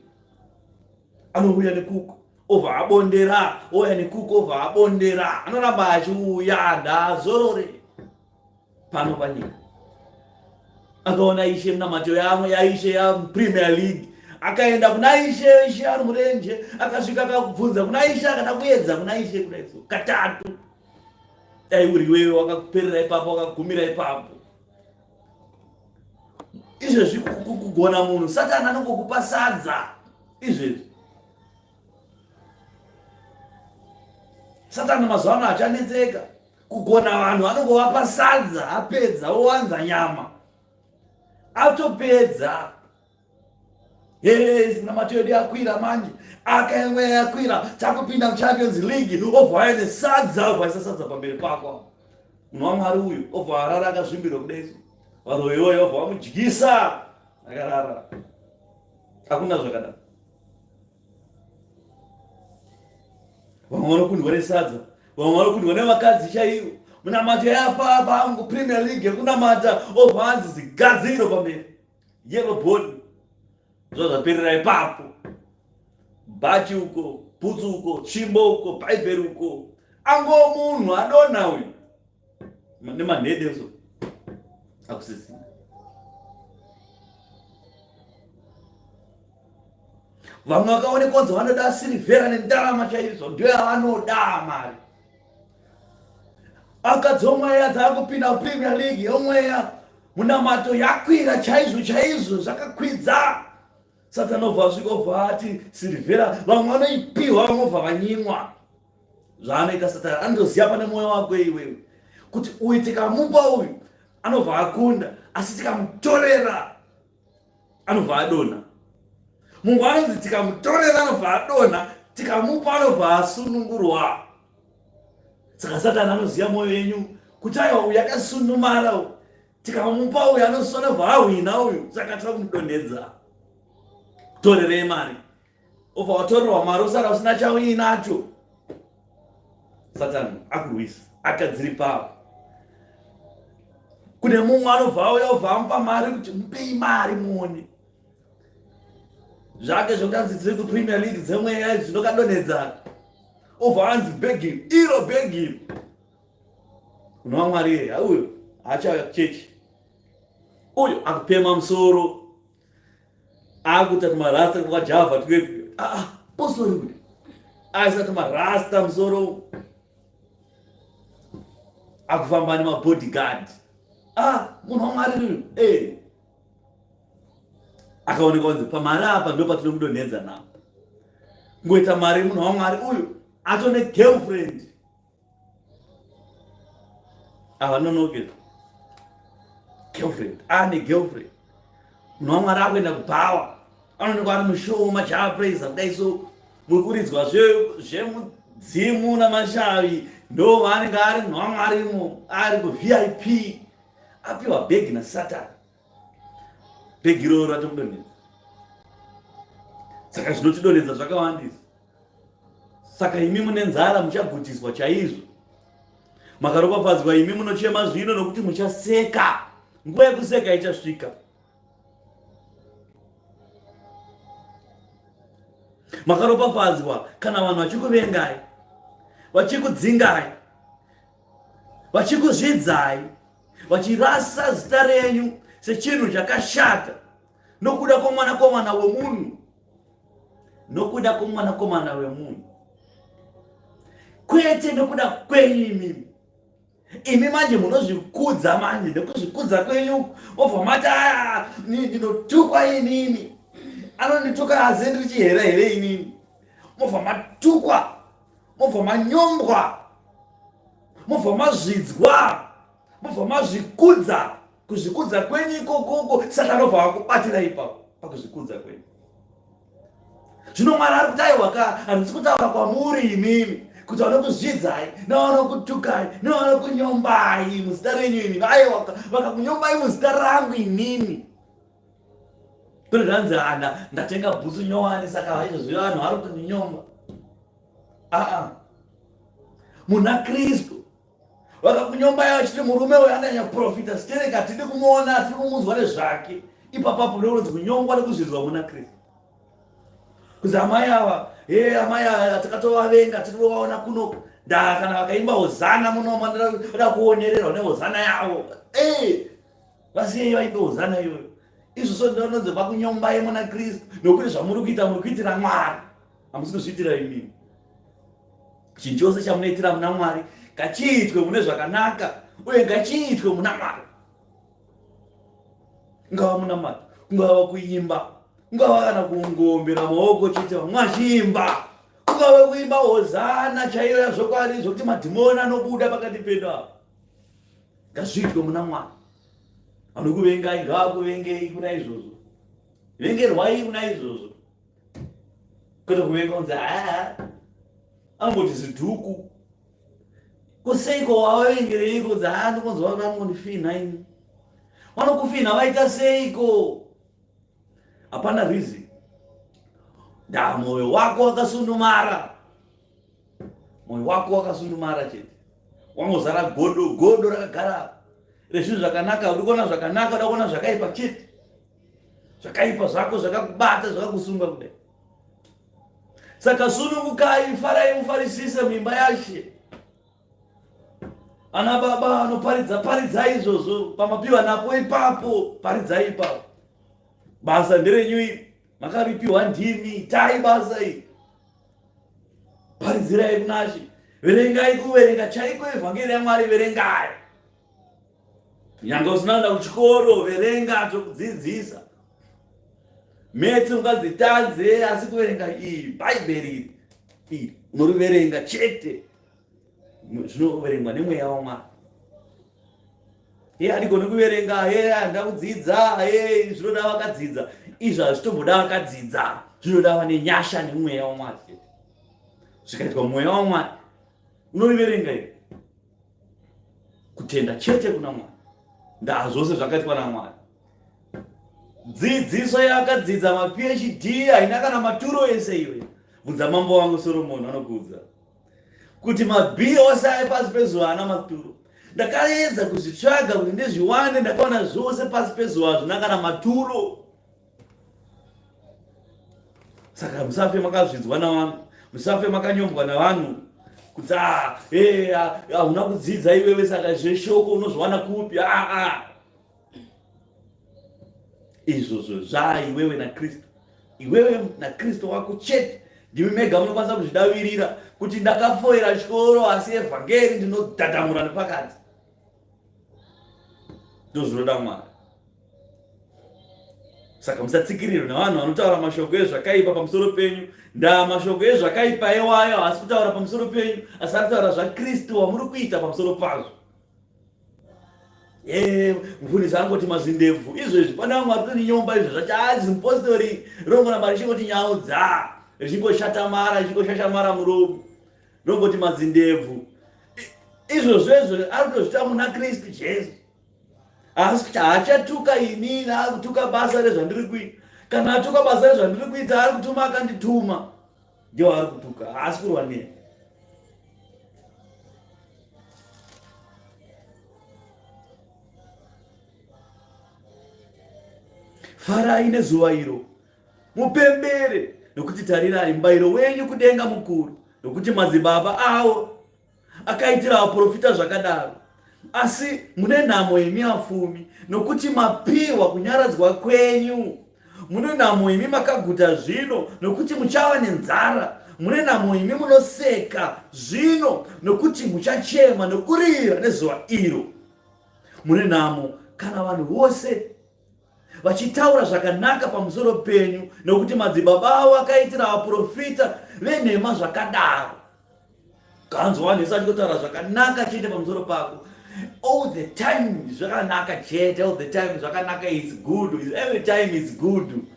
Anouya nekuko obva abondera, ouya nekuko obva abondera, anoramba achiuya ndaazorore pano panyika. Akaona Ishe munamato yamwe yaIshe yaPremier League, akaenda kuna Ishe ari murenje, akasvika akabvunza kuna Ishe, akada kuedza kuna Ishe kudai so katatu. Dai uri wewe wakaperera ipapo, wakagumira ipapo. Izvezvi kugona munhu, Satani anongokupa sadza izvezvi. Satani mazuva ano achanetseka kugona vanhu, anongovapa sadza, apedza owanza nyama, atopedza. Munamato yedu yakwira manje, akaimwe yakwira, takupinda muChampions League, obva aine sadza, obva aisa sadza pamberi pako. Munhu waMwari uyu obva arara akazvimbirwa kudai so. Vanhu iwoyo obva vamudyisa akarara. Hakuna zvakadaro. Vamwe vanokundwa nesadza, vamwe vanokundwa nevakadzi chaivo. Munamato yapapa angu Premier League yekunamata, obva anzi zigadziro pamberi, yellow board. Zvaperera ipapo, bhachi uko, bhutsu uko, chimbo uko, bhaibheri uko. Ango munhu adona uyu nemanhede so akusisina. Vamwe vakaonekwa kunzi vanoda Silivera nendarama chaizvo, ndiyo yavanoda mari. Akadzomweya dzaakupinda Premier League yomweya, munamato yakwira chaizvo zvakakwidza. Satani obva asvika obva ati Silivera, vamwe vanoipiwa, vamwe obva vanyimwa. Zvaanoita Satani, anotoziva pane mwoyo wako iwewe kuti uyu tikamupa uyu anobva akunda, asi tikamutorera anobva adonha. Mungu anonzi tikamutorera anobva adonha, tikamupa anobva asunungurwa. Saka Satani anoziva mwoyo yenyu kuti aiwa uyu akasunumara uyu, tikamupa uyu anosona bva ahwina uyu, saka tira kumudonhedza. Torerei mari, obva watorerwa mari usara usina chauinacho. Satani akurwisa, akadziri papo. Kune mumwe anobva auya obva amupa mari kuti mupei mari muone. Zvake zvokuti dziri kuPremier League dzemweya dzinokadonhedzana, obva anzi begging, iro begging. Munhu waMwari uyu haachauya kuchechi, uyu akupema musoro, akuita tumarasta kwakajavha twepi. Postori kuti aisa tumarasta musoro, akufamba nemabodyguard. Munhu waMwari uyu akaonekwa kunzi pamari apa ndo patinomudonhedza napo. Ngoita mari munhu waMwari uyu atone girlfriend. Avanonoke girlfriend, ane girlfriend. Munhu waMwari akuenda kubhawa, anoonekwa ari mushoma chaapraisa kudai so. Muri kuridzwa zvemudzimu namashavi, ndo vaanenge ari munhu waMwarimo, ari kuVIP, apiwa bhegi naSatani. Bhegi iroro ratomudonhedza. Saka zvinotidonhedza zvakawandisa. Saka imi mune nzara muchagutiswa chaizvo. Makaropafadzwa imi munochema zvino nokuti muchaseka. Nguva yekuseka ichasvika. Makaropafadzwa kana vanhu vachikuvengai, vachikudzingai, vachikuzvidzai, vachirasa zita renyu sechinhu chakashata nokuda kwomwanakomana wemunhu, nokuda kwomwanakomana wemunhu, kwete nokuda kwenyu imimi. Imi manje munozvikudza manje, nekuzvikudza kwenyu mobva mati ndinotukwa inini, anondituka hazendiri chihera here inini. Mobva matukwa, mobva manyombwa, mobva mazvidzwa, mobva mazvikudza. Kuzvikudza kwenyu ikokoko Satani anobva akubatira ipapo pakuzvikudza kwenyu. Zvino Mwari ari kuti aiwa handisi kutaura kwamuri imimi kuti vanokuzvidzai nevanokutukai nevanokunyombai muzita renyu inini. Aiwa vakakunyombai muzita rangu inini. Kune zvanzi ndatenga bhutsu nyowani saka izvozvi vanhu vari kutinyomba. Muna Kristu vakakunyombai vachiti murume uyu ananya profita sitereka tiri kumuona tiri kumunzwa nezvake. Ipapapo ndonzi kunyongwa nekuzvidzwa muna Kristu. Kuzi amai ava amai takatovavenga tiri kuvaona kuno kana vakaimba hozana munoma ndoda kuonererwa nehozana yavo. Vasiyei vaimbe hozana iyoyo. Izvozvo ndinonzi vakunyombai muna Kristu nokuti zvamuri kuita muri kuitira Mwari, hamusi kuzviitira imimi. Chinhu chose chamunoitira muna Mwari ngachiitwe mune zvakanaka uye ngachiitwe muna Mwari. Ungava munamata, ungava kuimba, ungava kana kungombera maoko chete mwachiimba, ungava kuimba hozana chaiyo yazvokwadi zvokuti madhimoni anobuda pakati pedu apa. Ngazviitwe muna Mwari. Vanokuvengai ngavakuvengei kuna izvozvo, vengerwai kuna izvozvo, kwete kuvenga kunzi angoti zidhuku. Kuseiko wavavengerei kunzi ndikonzi vanondifinha ini. Vanokufinha vaita seiko? Hapana reason. Mwoyo wako wakasundumara, mwoyo wako wakasundumara chete, wangozara godo rakagara rezvinhu zvakanaka. Uri kuona zvakanaka, uda kuona zvakaipa chete, zvakaipa zvako zvakakubata zvakakusunga kudai. Saka sunungukai, farai mufarisise muimba yaShe. Ana baba paridzai izvozvo, pamapiwa napo ipapo paridzai ipapo. Basa nderenyu iri, makaripiwa ndimi, itai basa iri. Paridzirai kuna She. Verengai, kuverenga chaiko evhangeri yaMwari, verengai. Nyange usina kuenda kuchikoro, verenga tokudzidzisa. Metsi ungadzitadze, asi kuverenga iyi bhaibheri iri unoriverenga chete. Zvinoverengwa nemweya waMwari. Hadigoni kuverenga handida kudzidza, zvinoda vakadzidza. Izvo hazvitomboda vakadzidza, zvinoda vane nyasha nemweya waMwari chete. Zvikaitwa mweya waMwari unoriverenga iri, kutenda chete kuna Mwari. Ndaa zvose zvakaitwa naMwari. Dzidziso yakadzidza maPhD haina kana maturo ese iyoyo. Bvunza mambo wangu Soromoni, anokuudza kuti mabhi ose ari pasi pezuva haana maturo. Ndakaedza kuzvitsvaga kuti ndizviwane, ndakaona zvose pasi pezuva hazvina kana maturo. Saka musafe makazvidzwa navanhu, musafe makanyombwa navanhu kuti hauna kudzidza iwewe saka zveshoko unozviwana kupi. Izvozvo iwewe naKristu, iwewe naKristu wako chete ndimi mega munokwanisa kuzvidavirira kuti ndakafoira chikoro asi evhangeri ndinodhadhamura nepakati. Ndozvinoda Mwari. Saka musatsikirirwa navanhu vanotaura mashoko ezvakaipa pamusoro penyu. Ndaa mashoko ezvakaipa ewayo haasi kutaura pamusoro penyu, asi ari kutaura zvaKristu wamuri kuita pamusoro pazvo. Mufundisi angoti mazindebvu izvezvi pana Mwari toni nyomba izvo zvachazi mupostori rongoramba richingoti nyaudza, richingoshashamara muromo, rongoti mazindebvu. Izvozvezvo ari kutozvita muna Kristu Jesu. Asi haachatuka inini, akutuka basa rezvandiri kuita. Kana atuka basa rezvandiri kuita, ari kutuma akandituma. ngewaari kutuka, haasi kurwa neni. Farai nezuva iro, mupembere, nokuti tarirai mubayiro wenyu kudenga mukuru, nokuti madzibaba avo akaitira vaprofita zvakadaro. Asi mune nhamo imi vapfumi, nokuti mapiwa kunyaradzwa kwenyu. Mune nhamo imi makaguta zvino, nokuti muchava nenzara. Mune nhamo imi munoseka zvino, nokuti muchachema nokurira nezuva iro. Mune nhamo kana vanhu vose vachitaura zvakanaka pamusoro penyu, nokuti madzibaba avo akaitira vaprofita venhema zvakadaro. Kanzwa nhesi achitotaura zvakanaka chete pamusoro pako. All the time zvakanaka chete, all the time zvakanaka is good, every time is good.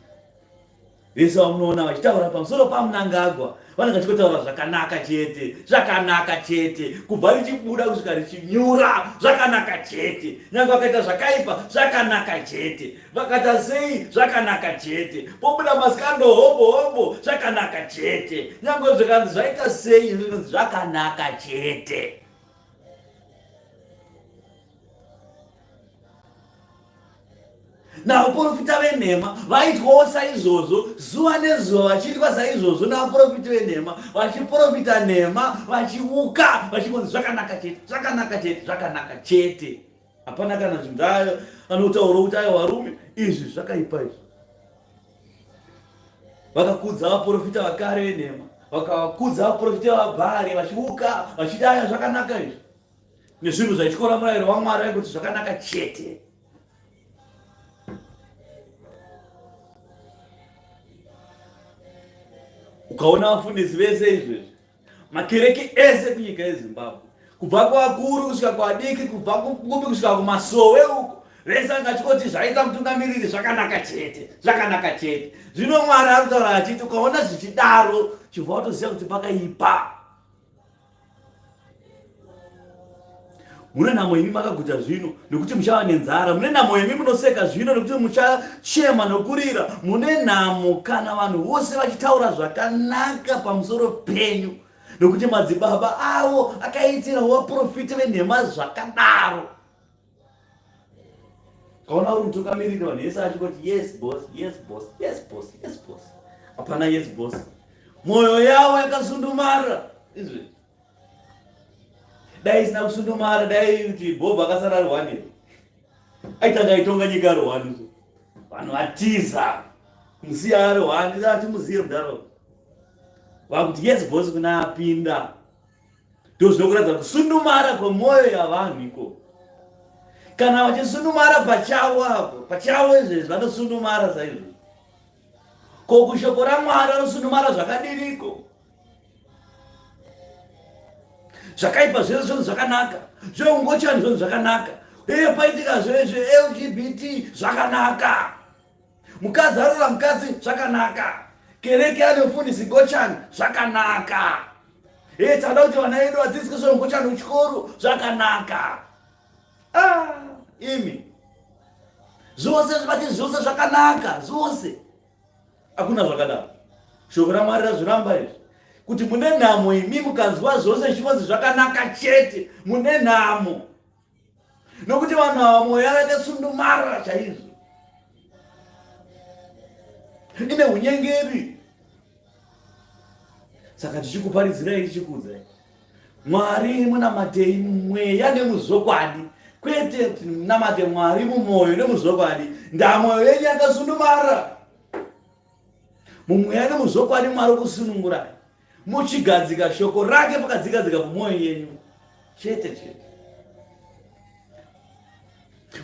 Vese vamunoona vachitaura pamusoro paMnangagwa vanenge vachitotaura zvakanaka chete, zvakanaka chete, kubva richibuda kusvika richinyura zvakanaka chete, nyange vakaita zvakaipa zvakanaka chete, vakaita sei zvakanaka chete, pobuda masikando hombo hombo zvakanaka chete, nyange zvikanzi zvaita sei zvakanaka chete. Navaprofita venhema vaitwawo saizvozvo, zuva nezuva vachiitwa saizvozvo navaprofita venhema, vachiprofita nhema, vachiuka vachingonzi zvakanaka chete, zvakanaka chete, zvakanaka chete. Hapana kana zvinhu zvayo anotaura kuti aiwa varume izvi zvakaipa izvi. Vakakudza vaprofita vakare venhema, vakavakudza vaprofita vabhari, vachiuka vachiti aya zvakanaka izvi, nezvinhu zvaityora murayiro waMwari vaikuti zvakanaka chete. Ukaona vafundisi vese izvezvi, makereke ese kunyika yeZimbabwe, kubva kuvakuru kusvika kuvadiki, kubva kugumi kusvika kumasowe uko, vese vanga vachingoti zvaita mutungamiriri zvakanaka chete, zvakanaka chete. Zvino Mwari ari kutaura achiti ukaona zvichidaro chibva watoziva kuti pakaipa. Mune nhamo imi makaguta zvino, nokuti muchava nenzara. Mune nhamo imi munoseka zvino, nokuti muchachema nokurira. Mune nhamo kana vanhu vose vachitaura zvakanaka pamusoro penyu, nokuti madzibaba avo akaitira vaprofita venhema zvakadaro. Kaona uri mutungamiriri, vanhu vese vachingoti yes boss, yes boss, yes boss, yes boss. Hapana yes boss. Mwoyo yavo yakasundumara izvi. Dai isina kusundumara, dai kuti Bob akasara ari one, aitanga aitonga nyika ari one. Vanhu vatiza musiya ari one, isati muziye mudaro vakuti yes boss kuna apinda. Ndozvinokuradza kusundumara kwemwoyo yavanhu iko. Kana vachisundumara pachavo apo, pachavo izvezvi vanosundumara saizvo. Ko kushoko raMwari anosundumara zvakadiriko. Zvakaipa zvese zvinhu zvakanaka, zveungochani zvinhu zvakanaka, paitika zvezve LGBT zvakanaka, mukadzi arora mukadzi zvakanaka, kereke anofundisi ngochani zvakanaka, tada kuti vana vedu vadzidziswe zveungochani kuchikoro zvakanaka. Imi zvose zvivati zvose zvakanaka, zvose hakuna zvakadaro. Shoko raMwari razviramba izvi kuti mune nhamo imi mukanzwa zvose zvinonzi zvakanaka chete, mune nhamo, nokuti vanhu ava mwoyo yavo yakasundumara chaizvo, ine unyengeri. Saka tichikuparidzirai tichikuudzai, Mwari munamatei mumweya nemuzokwadi, kwete kuti munamate Mwari mumwoyo nemuzokwadi. Ndamwoyo yenyu yakasundumara, mumweya nemuzokwadi Mwari kusunungurai, muchigadzika shoko rake pakadzikadzika mumwoyo yenyu chete chete.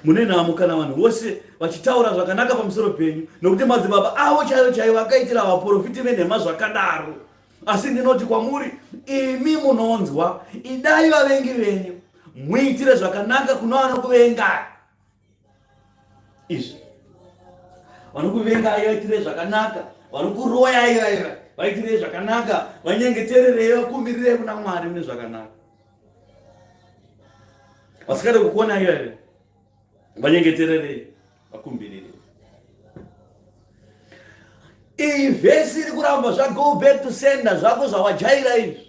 Mune nhamo kana vanhu vose vachitaura zvakanaka pamusoro penyu, nokuti madzibaba avo chaivo chaivo vakaitira vaprofiti venhema zvakadaro. Asi ndinoti kwamuri, imi munonzwa, idai vavengi venyu, muitire zvakanaka kuno vanokuvengai. Izvi vanokuvengai vaitire zvakanaka, vanokuroyai vaitire zvakanaka, vanyengetererei, vakumbirirei kuna Mwari mune zvakanaka. Vasikade kukonai here, vanyengetererei, vakumbirirei. iyi vhesi iri kuramba zvago back to sender zvako zvawajaira izvi.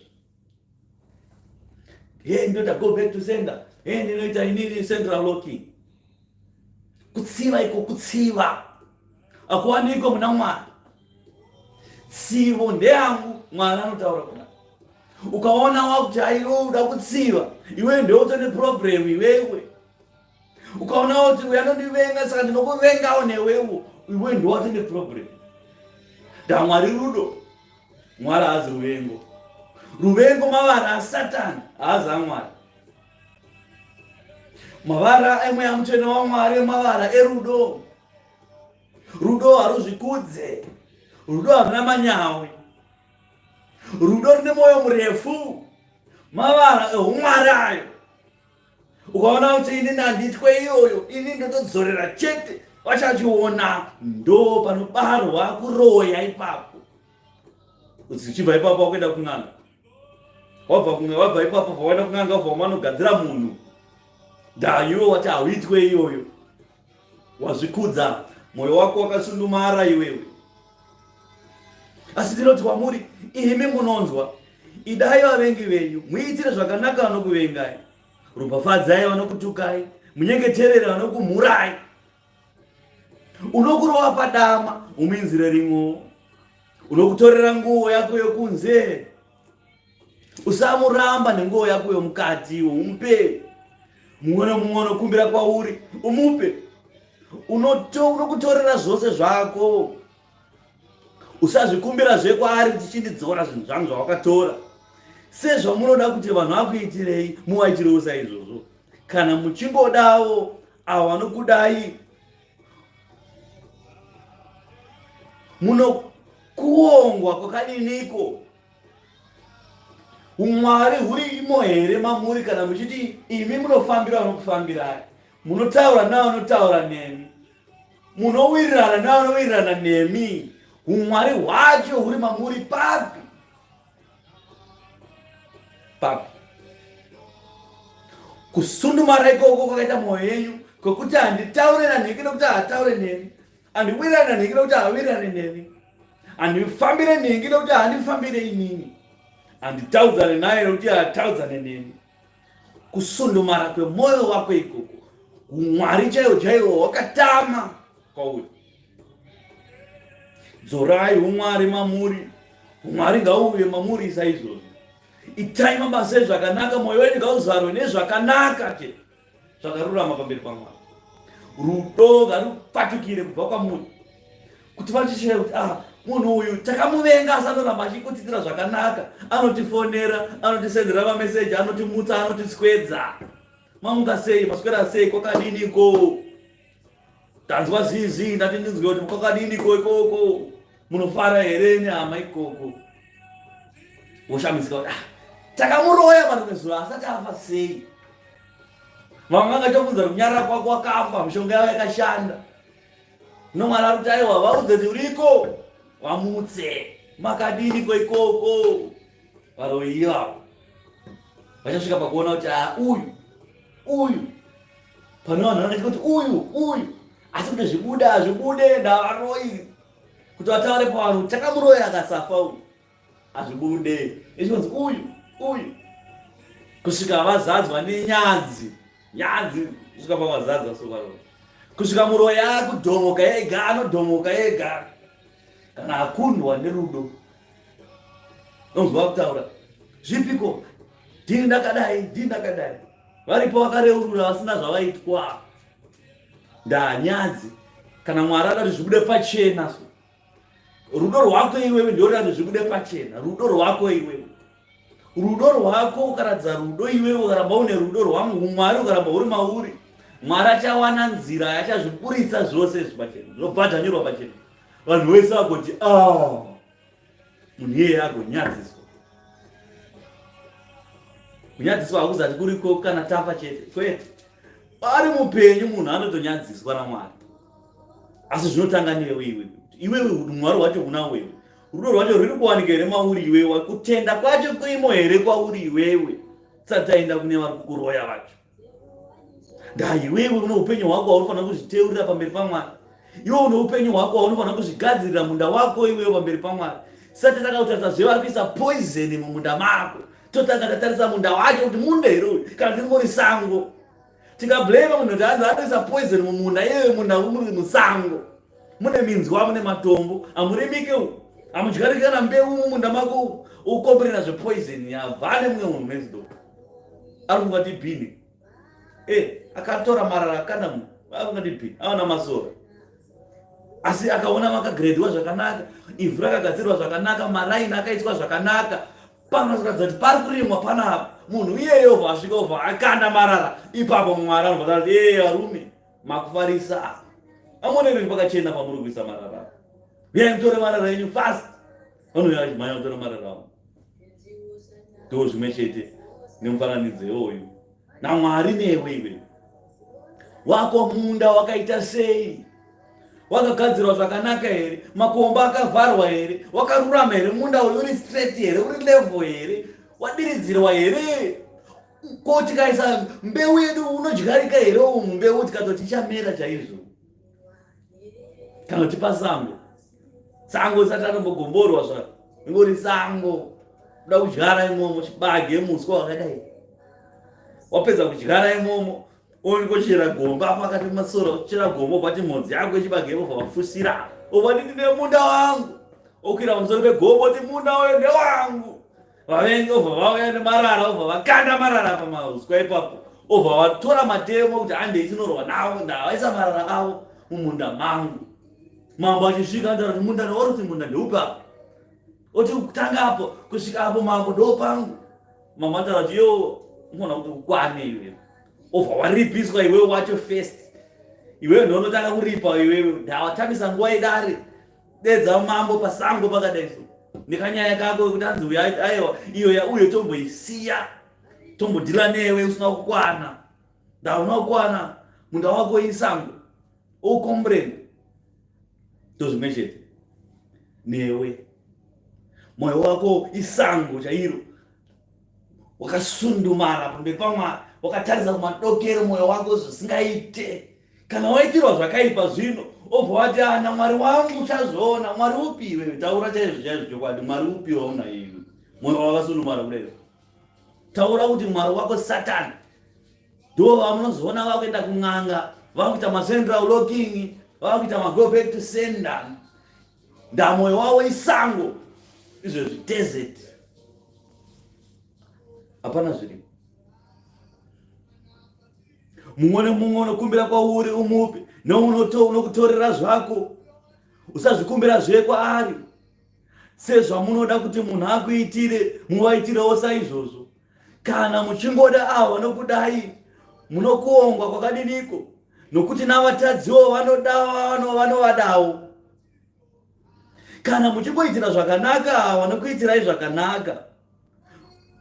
Ndota go back to sender. Ndinoita inini central locking. Kutsiva iko kutsiva. Akuwaniko muna Mwari. Tsivo ndeyangu Mwari anotaura kuna. Ukaona wakuti aiwe uda kutsiva, iwe ndio utone problem iwewe. Ukaona kuti uyanondivenga saka ndinokuvengawo newewo, iwe ndio watone problem. Da Mwari rudo. Mwari hazi ruvengo. Ruvengo mavara aSatani hazi aMwari. Mavara emweya mutsvene waMwari mavara erudo. Rudo haruzvikudze. Rudo haruna manyawi. Rudo rine moyo murefu. Mavara eumwari ayo. Ukaona kuti ini ndanditwe iyoyo, ini ndotodzorera chete, vachachiona ndo panobarwa kuroya ipapo. Uchichibva ipapo wakuenda kun'anga. Wabva ipapo waenda kun'anga vanogadzira munhu. Iwe wati hauitwe iyoyo. Wazvikudza, moyo wako wakasundumara iwewe. Asi ndinoti kwamuri, imi munonzwa, idai vavengi venyu, muitire zvakanaka vanokuvengai. Ropafadzai vanokutukai, munyengeterere vanokumurai. Unokurova padama, uminzire rimwewo. Unokutorera nguo yako yokunze, usamuramba nenguo yako yomukati, umupe. Mumwe unokumbira kwauri, umupe. Unokutorera zvose zvako. Usazvikumbira zvekwaari tichindidzora zvinhu zvangu zvawakatora. Sezvamunoda kuti vanhu vakuitirei, muvaitirewo saizvozvo. Kana muchingodawo avo vanokudai, munokuongwa kwakadiniko? Umwari hurimo here mamuri kana muchiti imi munofambira vanokufambirai, munotaura navanotaura nemi, munowirirana navanowirirana nemi? Umwari hwacho huri mamuri papi? Papi? Kusundumara ikoko kwakaita mwoyo yenyu kwekuti handitaure nanhiki nokuti hataure nemi, handiwirirane nanhiki nokuti hawirirane nemi, handifambire nhingi nokuti handifambire inini, handitaudzane naye nokuti hataudzane nemi. Kusundumara kwemwoyo wako ikoko, umwari chaiwo chaiwo wakatama kwauri. Dzorai umwari mamuri. Umwari ngauve mamuri saizvozvo. Itai mabasa ezvakanaka, mwoyo wenyu ngauzarwe nezvakanaka che, zvakarurama pamberi paMwari. Rudo ngarupatukire kubva kwamuri, kuti vachishaye kuti munhu uyu takamuvenga asi anoramba achikutiitira zvakanaka, anotifonera, anotisendera mameseji, anotimutsa, anotiswedza. Mamunga sei? Maswera sei? Kwakadiniko? Tanzwa zizi ndati ndinzwe kuti kwakadiniko ikoko? Munofara here nyama ikoko? Woshamisika kuti takamuroya marimwe zuva asati afa sei? Vamwe vangatobvunza kuti kunyarara kwako wakafa, mishonga yavo yakashanda. Nomwari ari kuti aiwa vaudze kuti uriko, vamutse. Makadiniko ikoko? Varoyi ivavo vachasvika pakuona kuti uyu pane vanhu vanoti kuti uyu asi kuti zvibude ndavaroyi, kuti vataure pavanhu takamuroya akasafa uyu, hazvibude. Ichinzi uyu kusvika vazadzwa nenyadzi, kusvika pavazadzwa sovaroyi, kusvika muroya akudhomoka ega, anodhomoka ega kana akundwa nerudo. Nonzwa kutaura zvipiko, ndini ndakadai, varipo vakareurura vasina zvavaitwa. Ndanyadzi. Kana Mwari ada kuti zvibude pachena, so rudo rwako iwewe ndio kuti zvibude pachena. Rudo rwako iwewe, rudo rwako, ukaradza rudo iwewe, ukaramba une rudo rwangu, Mwari ukaramba uri mauri, Mwari achawana nzira yachazviburitsa zvose izvi pachena, zvinobhadhanyirwa pachena. Vanhu vese vagoti munhu iyeye agonyadziswa. Kunyadziswa hakuzati kuriko kana tafa chete, kwete. Ari mupenyu munhu anotonyadziswa naMwari. Asi zvinotanga newe iwewe Mwari wacho kuna wewe. Rudo rwacho ruri kuwanika here mauri iwewe? Kutenda kwacho kuimo here kwauri iwewe? Tisati taenda kune vari kukuroya vacho. Iwewe une upenyu hwako hwauri kufanira kuzviteurira pamberi paMwari. Iwe une upenyu hwako hwaunofana kuzvigadzirira munda wako iwewe pamberi paMwari. Sati takautaridza zvevari kuisa poison mumunda mako, totanga tatarisa munda wacho kuti munda here uyu kana ringori sango. Tikablame munhu kuti anoisa poison mumunda, iyewe munda muri musango, mune minzwa, mune matombo, hamurimike umu, hamudyariki kana mbeu mumunda mako ukomberera zvepoison. Yabva nemumwe munhu nezido ari kunga tibhini, akatora marara akanda munhu ari kunga tibhini, aona masora, asi akaona makagredwa zvakanaka, ivhu rakagadzirwa zvakanaka, maraini akaiswa zvakanaka, panoratidza kuti pari kurimwa panapa. Munhu iyeyo asvika obva akanda marara, ipapo Mwari anobva kuti varume makufarisa, amonere pakachena pamuri kuisa marara, uyai mutore marara enyu fast. Vanouya vachimhanya kutore marara avo. Ndo zvimwe chete nemufananidzo iwoyu. naMwari newe iwe wako munda wakaita sei? Wakagadzirwa zvakanaka here? Makomba akavharwa here? Wakarurama here? Munda uri straight here? Uri level here? Wadiridzirwa here? Ko tikaisa mbeu yedu unodyarika here umu? Mbeu tikatoti ichamera chaizvo kana kuti pasango, sango risati ratombogomborwa zvaro, ingori sango, kuda kudyara imomo chibage muswa wakadai, wapedza kudyara imomo onikochera gomba pakati masora, kuchera gomba obva mhodzi yako yechibage obva wafusira, obva ndini nemunda wangu, okwira pamusoro pegomba kuti munda uyo ndewangu. Vavengi obva vauya nemarara, obva vakanda marara pamauswa ipapo, obva vatora matemo kuti handei tinorwa navo, ndavaisa marara avo mumunda mangu. Mambo achisvika antaura kuti munda ndouri, kuti munda ndeupi apa? Oti kutanga apo kusvika apo mambo ndo pangu. Mambo antaura kuti yo unofana kuti ukwane iwewe, obva waripiswa iwewe wacho first. Iwewe ndo unotanga kuripa iwewe, ndawatambisa nguva idare, dedza mambo pasango pakadai so, nekanyaya kako kuti anzi uya aiwa iyo yauye tomboisiya, tombodhila newe usina kukwana, ndauna kukwana, munda wako isango oukombreni. Zvimwe chete newe, mwoyo wako isango chairo, wakasundumara pamberi paMwari, wakatarisa kumadokero mwoyo wako zvisingaite. Kana waitirwa zvakaipa zvino obva wati naMwari wangu uchazviona. Mwari upi iwewe? Taura chaizvo chaizvo chokwadi, Mwari upi wauna iwe? Mwoyo wakasundumara kudai, taura kuti Mwari wako Satani. Ndo vamunozoona vakuenda kun'anga, vakuita macentral locking, vakuita go back to sender. Ndamwoyo wavo isango, izvo desert, hapana zviri. Mumwe nemumwe unokumbira kwauri umupi, neunokutorera zvako, usazvikumbira zve kwaari. Sezvamunoda kuti munhu akuitire, muvaitirewo saizvozvo. Kana muchingoda avo vanokudai, munokuongwa kwakadiniko, nokuti navatadziwo vanovadawo. Kana muchingoitira zvakanaka vanokuitirai zvakanaka,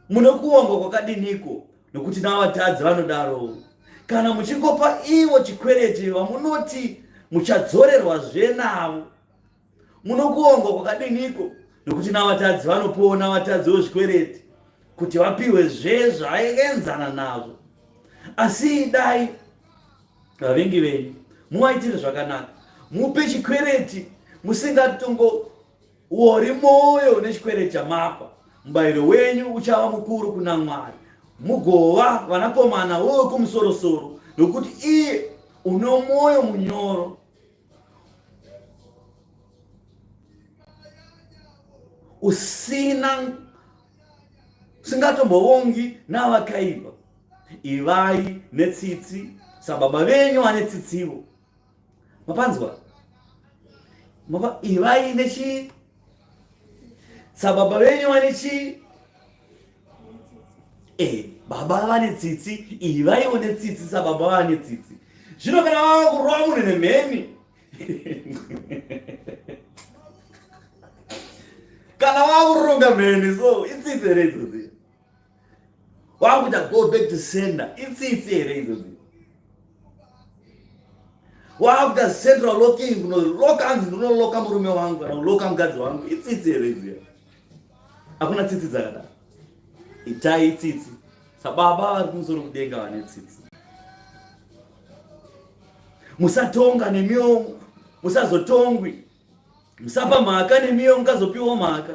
munokuongwa kwakadiniko, nokuti navatadzi vanodarowo. Kana muchingopa ivo chikwereti vamunoti muchadzorerwa zve navo, munokuongwa kwakadiniko, nokuti navatadzi vanopiwa navatadziwo zvikwereti kuti vapiwe zve zvaenzana nazvo. Asi dai vavengi venyu muvaitire zvakanaka, mupe chikwereti, musingatongowori mwoyo nechikwereti chamapa, mubayiro wenyu uchava mukuru kuna Mwari. Mugova vanakomana wokumusoro-soro, nokuti iye uno mwoyo munyoro, usingatombovongi navakaipa. Ivai netsitsi sababa venyu vane tsitsiwo. Mapanzwa? Ivai nechi sababa venyu vane chi? Baba vane tsitsi, ivaiwo netsitsi sababa vane tsitsi. Zvino kana vava kurwa munhu nemheni kana vava kuronga mheni, so itsitsi here idzozi? Wakuita go back to sender, itsitsi here idzozi? Wakuita central locking, kunoloka anzi ndinoloka murume wangu kana kuloka mukadzi wangu, itsitsi here idziya? Hakuna tsitsi dzakadaro. Itai itsitsi, sababa vari kumusoro kudenga vane tsitsi. Musatonga nemiomo musazotongwi, musapa mhaka nemiwo mukazopiwa mhaka.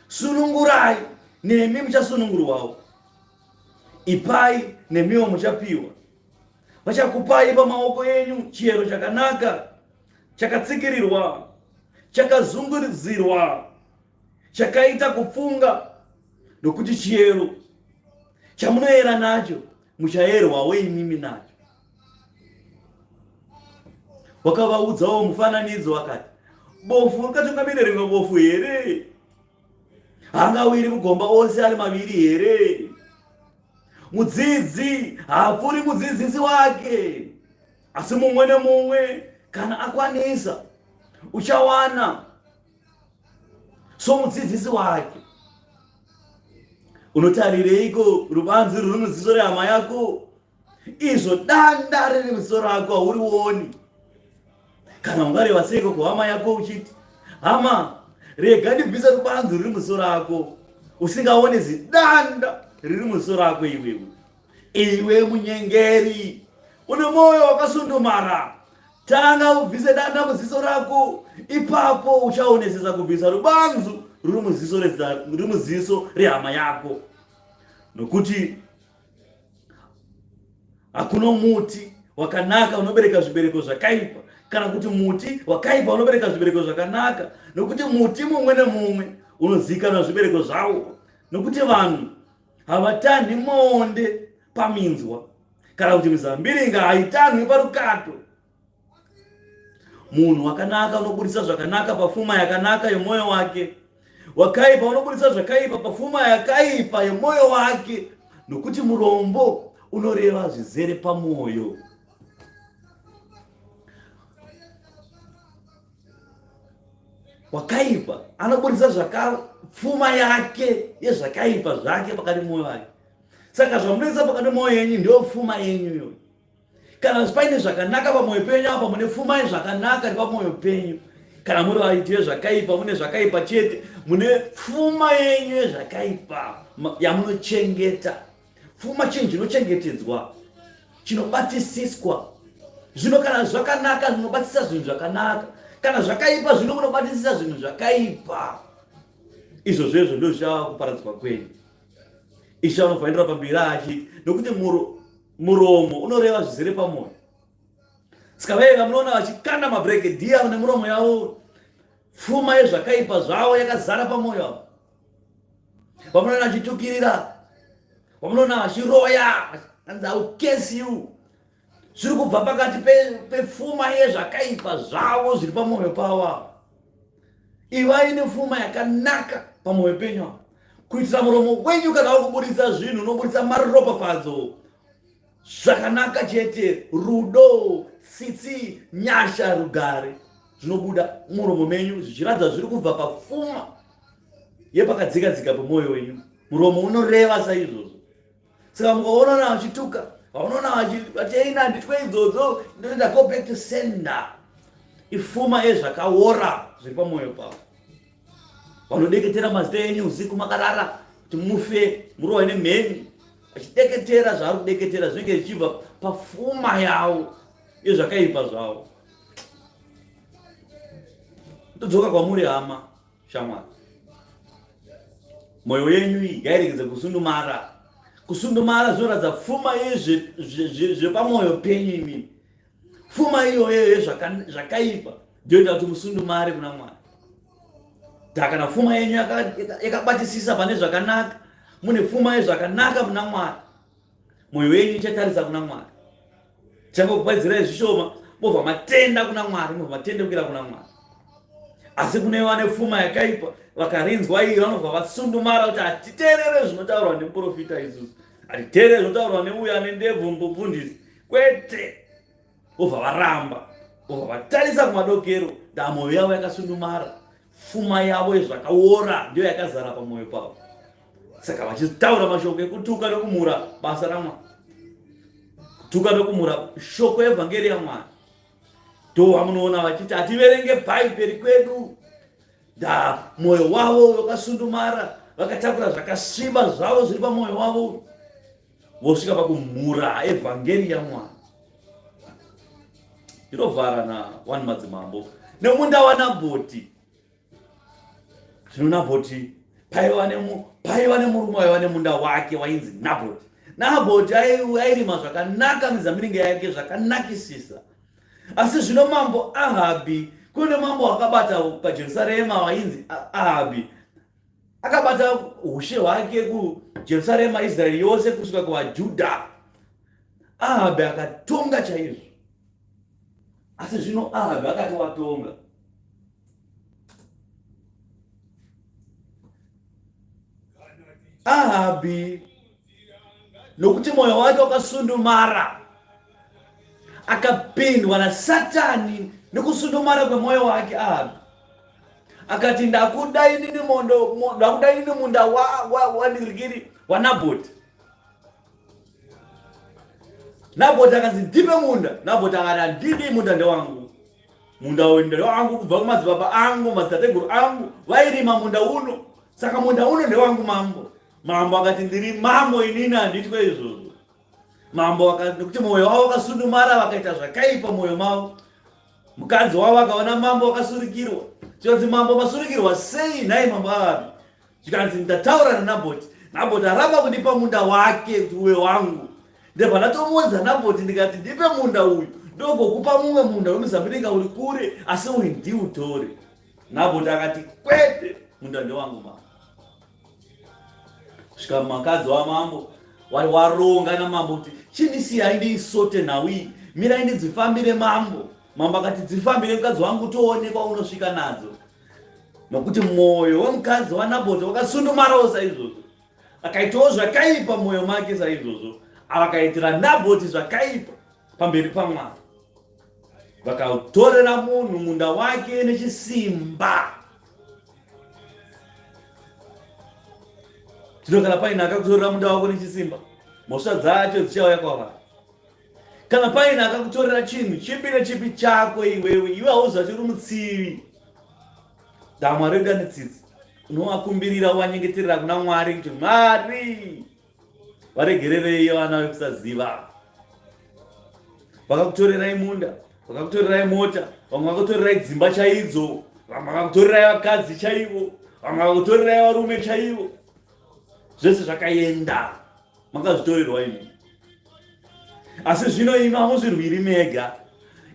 Sunungurai nemi muchasunungurwawo, ipai nemiwo muchapiwa. Vachakupai pamaoko enyu chiyero chakanaka, chakatsikirirwa, chakazungurudzirwa, chakaita kupfunga, nokuti chiyero chamunoyera nacho muchayerwawo imimi nacho. Wakavaudzawo mufananidzo wakati, bofu rikatungamirira bofu here? Hangawiri mugomba ose ari maviri here? Mudzidzi haapfuri mudzidzisi wake, asi mumwe nemumwe kana akwanisa uchawana somudzidzisi wake. Unotarireiko rubanzi ruri muziso rehama yako? Izvo danda riri muziso rako haurioni. Kana ungareva seiko kuhama yako uchiti, hama, rega ndibvise rubanzi ruri muziso rako, usingaoni zidanda riri muziso rako iwewe. Iwe munyengeri, une moyo wakasundumara, tanga ubvise danda muziso rako, ipapo uchaonesesa kubvisa rubanzu ruri muziso rehama yako. Nokuti hakuna muti wakanaka unobereka zvibereko zvakaipa, kana kuti muti wakaipa unobereka zvibereko zvakanaka, nokuti muti mumwe nemumwe unozikanwa zvibereko zvawo. Nokuti vanhu havatanhi monde paminzwa, kana kuti mizambiringa haitanhwi parukato. Munhu wakanaka unobudisa zvakanaka pafuma yakanaka yemwoyo wake, wakaipa unobudisa zvakaipa pafuma yakaipa yemwoyo wake, nokuti murombo unoreva zvizere pamwoyo. Wakaipa anobudisa pfuma yake yezvakaipa zvake pakati mwoyo wake. Saka zvamunoisa pakati mwoyo yenyu ndio pfuma yenyu iyo. Kana paine zvakanaka pamwoyo penyu, apa mune pfuma yezvakanaka pamwoyo penyu. Kana muri vaiti vezvakaipa, mune zvakaipa chete, mune pfuma yenyu yezvakaipa yamunochengeta. Pfuma chinhu chinochengetedzwa, chinobatisiswa. Zvino kana zvakanaka zvinobatisisa zvinhu zvakanaka, kana zvakaipa zvino munobatisisa zvinhu zvakaipa. Izvo zvezvo ndio zvichava kuparadzwa kwenyu. Ishe anofanira pamberi achiti, nokuti muromo unoreva zvizere pamwoyo. Saka vega munoona vachikanda mabrekedhiya nemuromo yavo, pfuma yezvakaipa zvavo yakazara pamwoyo avo. Vamunoona vachitukirira, vamunoona vachiroya, and I will curse you. Zviri kubva pakati pepfuma yezvakaipa zvavo zviri pamwoyo pavo. Ivai nepfuma yakanaka pamwoyo penyu, kuitira muromo wenyu kana wakubudisa zvinhu unobudisa maropafadzo, zvakanaka chete, rudo, tsitsi, nyasha, rugare, zvinobuda muromo menyu zvichiratidza zviri kubva papfuma yepakadzika-dzika pemwoyo wenyu. Muromo unoreva saizvozvo. Saka mukaonana vachituka, vanoona vachiina nditwe idzodzo, ndoenda go back to sender. Ipfuma yezvakaora zviri pamwoyo pavo. Vanodeketera mazita enyu usiku makarara kuti mufe, murohwe nemheni, achideketera zvaari kudeketera zvinenge zvichibva papfuma yavo yezvakaipa zvavo. Todzoka kwamuri hama shamwari, mwoyo yenyu iyi ngairegedze kusundumara. Kusundumara zvinoratidza pfuma yezvepamwoyo penyu imini. Pfuma iyoyo yezvakaipa ndoita kuti musundumare kuna Mwari. Kana pfuma yenyu yakabatisisa pane zvakanaka, mune pfuma yezvakanaka kuna Mwari, mwoyo yenyu ichatarisa kuna Mwari. Changokupedzerai zvishoma, mobva matenda kuna Mwari, mobva matendukira kuna Mwari. Asi kune vane pfuma yakaipa, vakarinzwa iyo vanobva vasundumara kuti hatiteerere zvinotaurwa nemuprofita isusu, hatiteerere zvinotaurwa neuya nendebvu mubvundisi, kwete. Vobva varamba, vobva vatarisa kumadokero, ndaa mwoyo yavo yakasundumara. Pfuma yavo yezvakaora ndiyo yakazara pamwoyo pavo. Saka vachitaura mashoko ekutuka nokumura basa raMwari, kutuka nokumura shoko evhangeri yaMwari, ndo vamunoona vachiti hativerenge bhaibheri kwedu. Ndaa mwoyo wavo wakasundumara, vakatakura zvakasviba zvavo zviri pamwoyo wavo, vosvika pakumhura evhangeri yaMwari. Ndinovhara na1 Madzimambo nemunda waNabhoti. Zvino Nabhoti paiva nemurume waiva nemunda wake wainzi Nabhoti. Nabhoti airima zvakanaka mizambiringa yake zvakanakisisa. Asi zvino mambo Ahabhi, kune mambo akabata paJerusarema wainzi Ahabhi, akabata ushe hwake kuJerusarema, Israeri yose kusvika kuvaJudha. Ahabhi akatonga chaizvo. Asi zvino Ahabhi akati watonga, Ahabhi nokuti mwoyo wake wakasundumara, akapindwa naSatani nekusundumara kwemwoyo wake. Ahabhi akati ndakudai nini munda wandirikiri waNabhoti. Nabhoti akazi ndipe munda. Nabhoti akati handidi, munda ndewangu. Munda uyu ndewangu kubva kumadzibaba angu, madzitateguru angu vairima munda uno, saka munda uno ndewangu mambo. Mambo akati ndiri mambo, inini handitwe izvozvo. Mambo akati nekuti mwoyo wavo wakasundumara, vakaita zvakaipa mwoyo mavo. Mukadzi wavo akaona mambo akasurikirwa, chikanzi mambo masurikirwa sei nhai mambo Ahabhi? Chikanzi ndataura naNabhoti. Nabhoti aramba kundipa munda wake kuti uwe wangu. Ndebva ndatomuudza Nabhoti ndikati ndipe munda uyu ndogokupa mumwe munda wemuzambiringa uri kure, asi uyu ndiutore. Nabhoti akati kwete, munda ndewangu mambo. Kusvika mukadzi wamambo waronga namambo kuti chindisiyai ndiisote nhau iyi, mirai ndidzifambire mambo. Mambo akati dzifambire mukadzi wangu, toonekwa unosvika nadzo. Nokuti mwoyo wemukadzi waNabhoti wakasundumarawo saizvozvo, akaitawo zvakaipa mwoyo make saizvozvo, avakaitira Nabhoti zvakaipa pamberi paMwari. Vakautorera munhu munda wake nechisimba. Zvino kana paine akakutorera munda wako nechisimba, mhosva dzacho dzichauya kwavari. Kana paine akakutorera chinhu chipi nechipi chako iwe hauzvachiri mutsivi, Mwari wedu ane tsitsi. Unovakumbirira, uvanyengeterera kuna Mwari kuti Mwari varegererei vana vekusaziva. Vakakutorerai munda, vakakutorerai mota, vamwe vakakutorerai dzimba chaidzo, vamwe vakakutorerai vakadzi chaivo, vamwe vakakutorerai varume chaivo. Zvese zvakaenda, makazvitorerwa imi. Asi zvino imi hamuzvirwiri mega.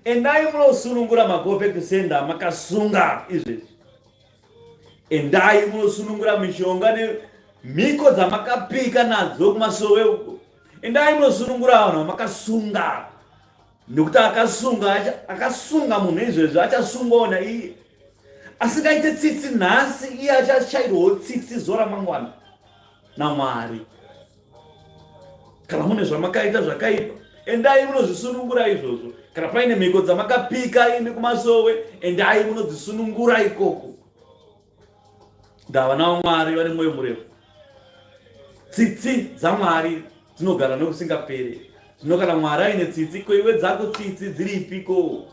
Endai munosunungura magope kusenda makasunga izvezvi. Endai munosunungura mishonga nemhiko dzamakapika nadzo kumasowe uko. Endai munosunungura vanhu vamakasunga. Nokuti akasunga munhu izvezvi achasungawo naiye. Asingaite tsitsi nhasi, iye achashayirwawo tsitsi zuva ramangwana naMwari. Kana mune zvamakaita zvakaipa, endai munozvisunungura izvozvo. Kana paine mhiko dzamakapika imi kumasowe, endai munodzisunungura ikoko. Ndavana vaMwari vane mwoyo murefu. Tsitsi dzaMwari dzinogara nokusingaperi. Zvino kana Mwari aine tsitsi, ko iwe dzako tsitsi dziripiko?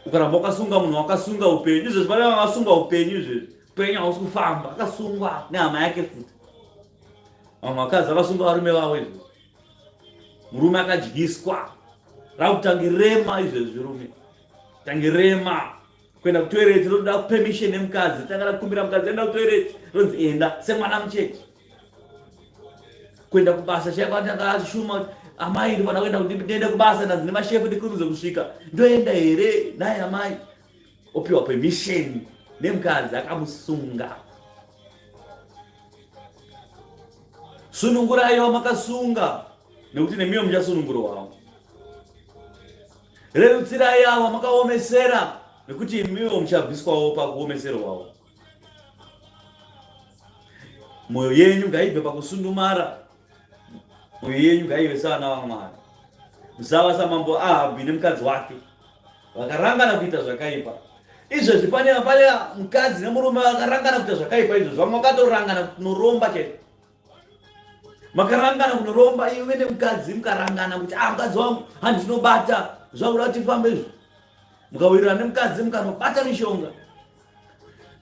Ukaramba wakasunga munhu wakasunga upenyu, izvezvi pane vakasunga upenyu izvezvi. Upenyu hausi kufamba, akasungwa nehama yake futi. Vamwe vakadzi vakasunga varume vavo izvezvi. Murume akadyiswa, rakutangirema izvezvi rume. Tangirema. Kuenda kutoireti roda permission yemukadzi, tanga rakumbira mukadzi enda kutoireti, ronzi enda semwana mucheche. Kuenda kubasa chako atanga ashuma, amai ndifana kuenda ndiende kubasa ndine mashefu ndikuruze kusvika. Ndoenda here naye amai. Opiwa permission nemukadzi akamusunga. Sunungurai wamakasunga, nekuti nemiwo muchasunungurwawo. Rerutsirai avo makaomesera, nekuti imiwo muchabviswawo pakuomeserwawo. Mwoyo yenyu ngaibve pakusundumara, mwoyo yenyu ngaive savana vaMwari. Musava samambo Ahabhi nemukadzi wake, vakarangana kuita zvakaipa. Izvezvi pane mukadzi nemurume vakarangana kuita zvakaipa izvozvi. Vamwe vakatorangana kunoromba chete. Makarangana kunoromba, iwe nemukadzi mukarangana kuti mukadzi wangu handinobata, zvakuda kuti tifambe izvi. Mukawirira nemukadzi mukanobata mishonga.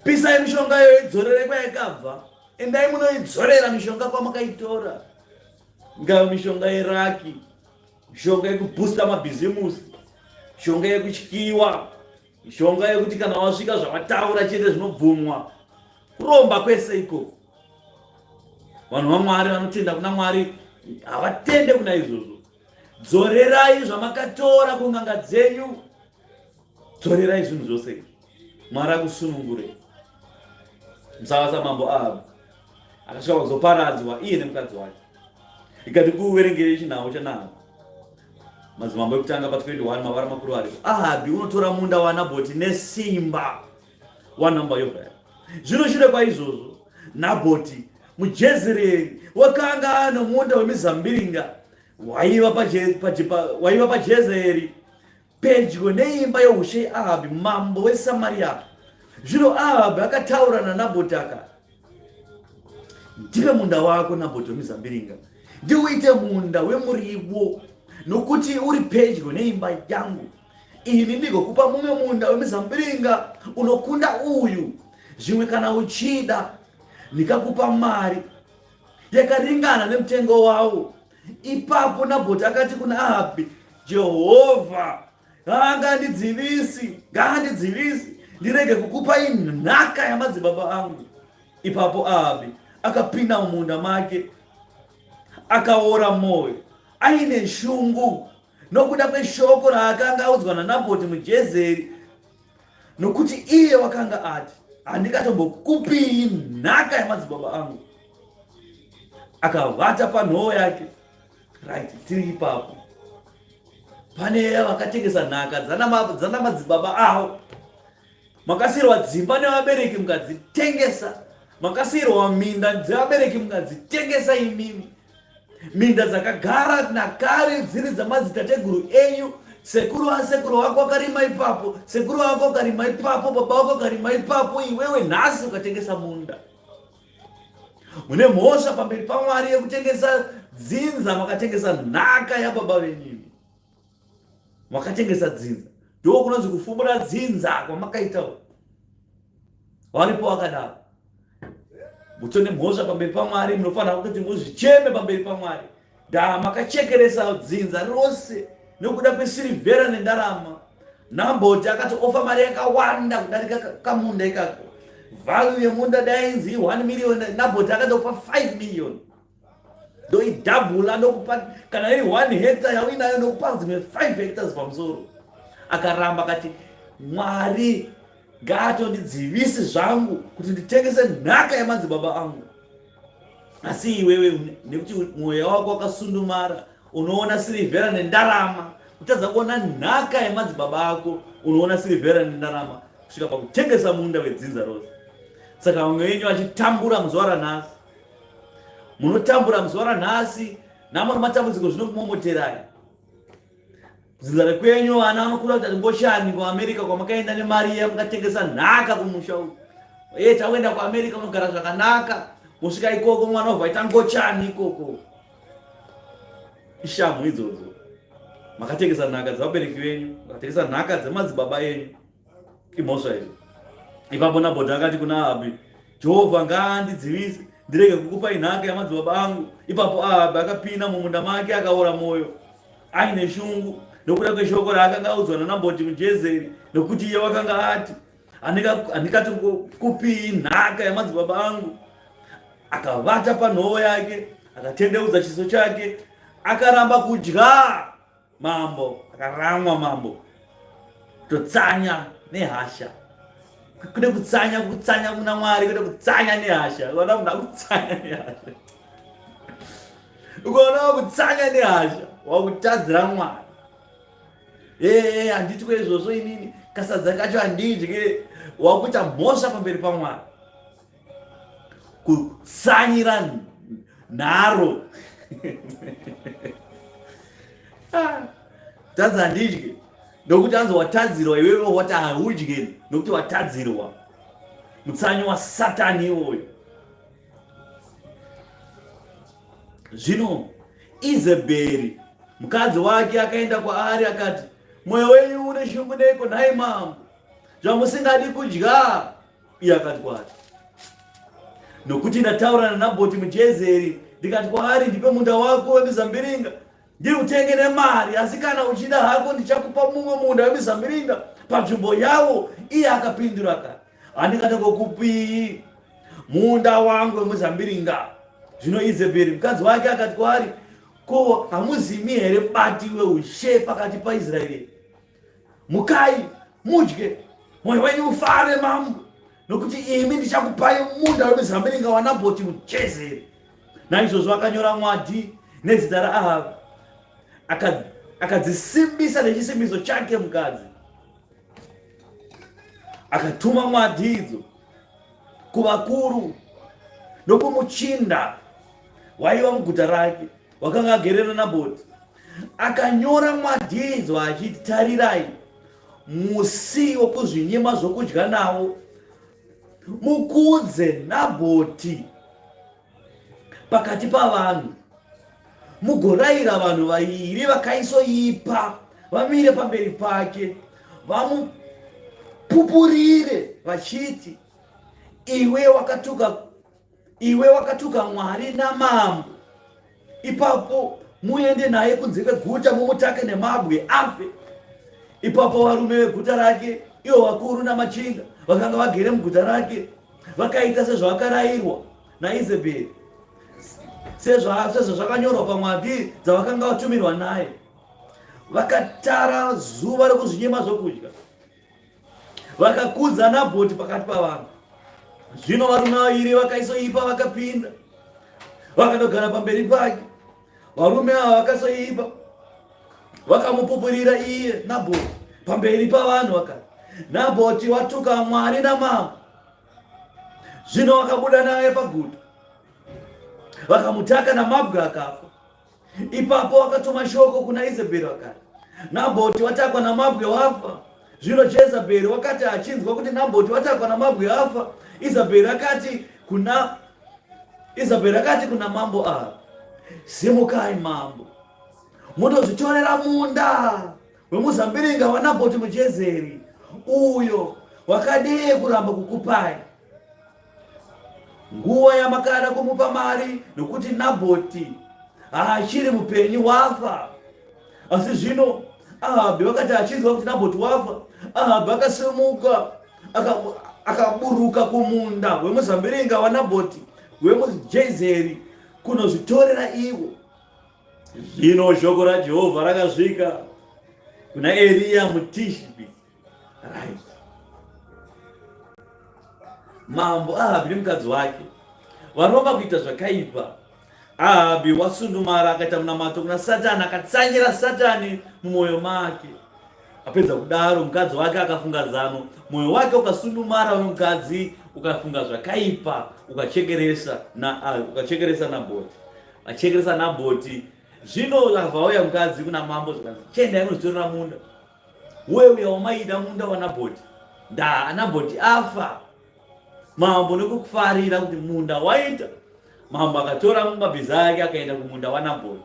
Pisai mishonga iyo idzorere kwayakabva. Endai munoidzorera mishonga kwamakaitora. Ngava mishonga yeraki, mishonga yekuboosta mabhizimusi, shonga yekutyiwa, shonga yekuti kana wasvika zvavataura chete zvinobvumwa, kuromba kwese iko. Vanhu vaMwari vanotenda kuna Mwari havatende kuna izvozvo. Dzorerai zvamakatora kunganga dzenyu, dzorerai zvinhu zvose. Mwari akusunungure. Musavasa mambo Ahabhu akasvika kuzoparadzwa iye nemukadzi wake. Ikati kuverengere chinhau chaNahabhu, madzimambo ekutanga pa21 mavara makuru ari. Ahabhi unotora munda waNabhoti nesimba, wanhamba Yobhari. Zvino shure kwaizvozvo, Nabhoti muJezreeri wakanga ano munda wemizambiringa waiva paJezreeri pedyo neimba yeHushai Ahabhi mambo weSamaria. Zvino Ahabhi akataura naNabhoti akati, ndipe munda wako Nabhoti wemizambiringa, ndiuite munda wemuriwo, nokuti uri pedyo neimba yangu. Ini ndigokupa mumwe munda wemizambiringa unokunda uyu. Zvimwe kana uchida ndikakupa mari yakaringana nemutengo wawo. Ipapo Nabhoti akati kuna Ahabhi, Jehovha ngaandidzivisi ndirege kukupa nhaka yamadzibaba angu. Ipapo Ahabhi akapinda mumunda make akaora mwoyo aine shungu nokuda kweshoko raakanga audzwa naNabhoti muJezreeri, nokuti iye wakanga ati, handikatombokupi nhaka yamadzibaba angu. Akavata panhoo yake. Tiri ipapo pane vakatengesa nhaka dzana madzibaba avo. Makasiyirwa dzimba nevabereki mukadzitengesa, makasiyirwa minda dzevabereki mukadzitengesa imimi. Minda dzakagara nakare dziri dzamadzitateguru enyu. Sekuru wako akarima ipapo, sekuru wako akarima ipapo, baba wako akarima ipapo, iwewe nhasi ukatengesa munda. Mune mhosva pamberi paMwari yekutengesa dzinza, makatengesa nhaka yababa venyu. Makatengesa dzinza. Ndiko kunonzi kufumbura dzinza kwamakaita. Varipo wakadaro. Mutone mhosva pamberi paMwari, munofanira kuti muzvicheme pamberi paMwari. Makachekeresa dzinza rose nokuda kwesirivhera nendarama. Nabhoti akati ofa mari yakawanda kudarika kamunda ikako. Value yemunda dainzi 1 million, Nabhoti akatopa 5 million. Ndoidhabhula ndokupa, kana iri 1 hectare yauinayo ndokupa dzimwe 5 hectares pamusoro. Akaramba akati, Mwari ngaatondidzivisi zvangu kuti nditengese nhaka yamadzibaba angu. Asi iwewe nekuti mwoyo wako wakasundumara, unoona sirivhera nendarama, utadza kuona nhaka yamadzibaba ako, unoona sirivhera nendarama, kusvika pakutengesa munda wedzinza rose. Saka vamwe venyu vachitambura muzuva ranhasi. Munotambura muzuva ranhasi, namwe matambudziko zvinokumomoterai. Dzinza rekwenyu vana vanokura kuti ngoshani kuAmerika kwamakaenda nemari yamukatengesa nhaka kumusha uku. Takuenda kuAmerika unogara zvakanaka, musvika ikoko mwana wabva ngochani ikoko. Ishamhu idzodzo. Makatengesa nhaka dzevabereki venyu, makatengesa nhaka dzemadzibaba enyu. Imhosva izvo. Ipapo Nabhoti akati kuna Ahabhi, Jehovha ngaandidzivise ndirege kukupa nhaka yamadzibaba angu. Ipapo Ahabhi akapinda mumunda make akaora mwoyo aine shungu nokuda kweshoko raakanga audzwa naNabhoti muJezreeri, nokuti iye wakanga ati, handikatokupi nhaka yamadzibaba angu. Akavata panhoo yake, akatendeudza chiso chake, akaramba kudya. Mambo akaramwa mambo, totsanya nehasha. Kude kutsanya kuna Mwari, kude kutsanya nehasha. Ukaona kuna kutsanya nehasha, ukaona kutsanya nehasha, wakutadzira Mwari. Handiti kwezvozvo inini, kasadza kacho handidye. Wakuita mhosva pamberi paMwari. Kutsanyira nharo. Tadza handidye. Nokuti anzi watadzirwa, iwewe wati haudye nokuti watadzirwa. Mutsanyi waSatani iwoyo. Zvino Izebheri mukadzi wake akaenda kwaari akati, mwoyo wenyu une shungu neiko nhai mambo, zvamusingadi kudya? Iye akati kwaari, nokuti ndataura naNabhoti muJezreeri ndikati kwaari, ndipe munda wako wemizambiringa, ndiri kutengene mari, asi kana uchida hako ndichakupa mumwe munda wemizambiringa panzvimbo yawo. Iye akapindura akati, handingatongokupi munda wangu wemuzambiringa. Zvino Izebheri mukadzi wake akati kwaari, ko hamuzimi here bati weushe pakati paIsraeri? Mukai mudye, mwoyo wenyu ufare mambo, nokuti imi ndichakupai munda wemuzambiringa waNabhoti muJezeri. Naizvozvo akanyora mwadi nezita raAhabhi, akadzisimbisa nechisimbiso chake mukadzi. Akatuma mwadi idzo kuvakuru nokumuchinda waiva muguta rake wakanga agerera Nabhoti. Akanyora mwadi idzo achiti, tarirai, musi wokuzvinyima zvokudya nawo, mukudze Nabhoti pakati pavanhu, mugorayira vanhu vairi vakaisoipa vamire pamberi pake, vamupupurire vachiti, iwe wakatuka Mwari namambo. Ipapo muende naye kunze kweguta, mumutake nemabwe afe. Ipapo varume veguta rake, ivo vakuru namachinda vakanga vagere muguta rake, vakaita sezvavakarayirwa naIzebheri, sezvazvakanyorwa pamwadi dzavakanga vatumirwa naye. Vakatara zuva rekuzvinyima zvokudya, vakakudza Nabhoti pakati pavanhu. Zvino varume vaviri vakaisoipa vakapinda, vakandogara pamberi pake. Varume ava vakasoipa vakamupupurira iye Nabhoti pamberi pavanhu, vakati, Nabhoti watuka Mwari namambo. Zvino vakabuda naye paguta, vakamutaka namabwe akafa. Ipapo vakatuma shoko kuna Izebheri vakati, Nabhoti watakwa namabwe wafa. Zvino Jezebheri wakati achinzwa kuti Nabhoti watakwa namabwe afa, Izebheri akati kuna mambo Ahabhi, simukai mambo, mundozvitorera munda wemuzambiringa waNabhoti muJezeri, uyo wakadii kuramba kukupai. Nguva yamakada kumupa mari, nokuti Nabhoti haachiri mupenyu, wafa. Asi zvino Ahabhi wakati achinzwa kuti Nabhoti wafa, Ahabhi akasimuka akaburuka kumunda wemuzambiringa waNabhoti wemuJezeri kunozvitorera iwo. Zvino shoko raJehovha rakasvika kuna Eriya muTishibhi. Right. Mambo Ahabhi nemukadzi wake varomba kuita zvakaipa. Ahabhi wasundumara akaita munamato kuna Satani, akatsanyira Satani mumwoyo make. Apedza kudaro mukadzi wake akafunga zano, mwoyo wake ukasundumara wemukadzi ukafunga zvakaipa, ukachekeresa Nabhoti, achekeresa Nabhoti. Zvino akabva mukadzi kuna mambo zvakanzi, chenda inozvitorera munda, wewe wamaida munda waNabhoti, Nabhoti afa. Mambo nekufarira kuti munda waita, mambo akatora mabhiza ake akaenda kumunda waNabhoti.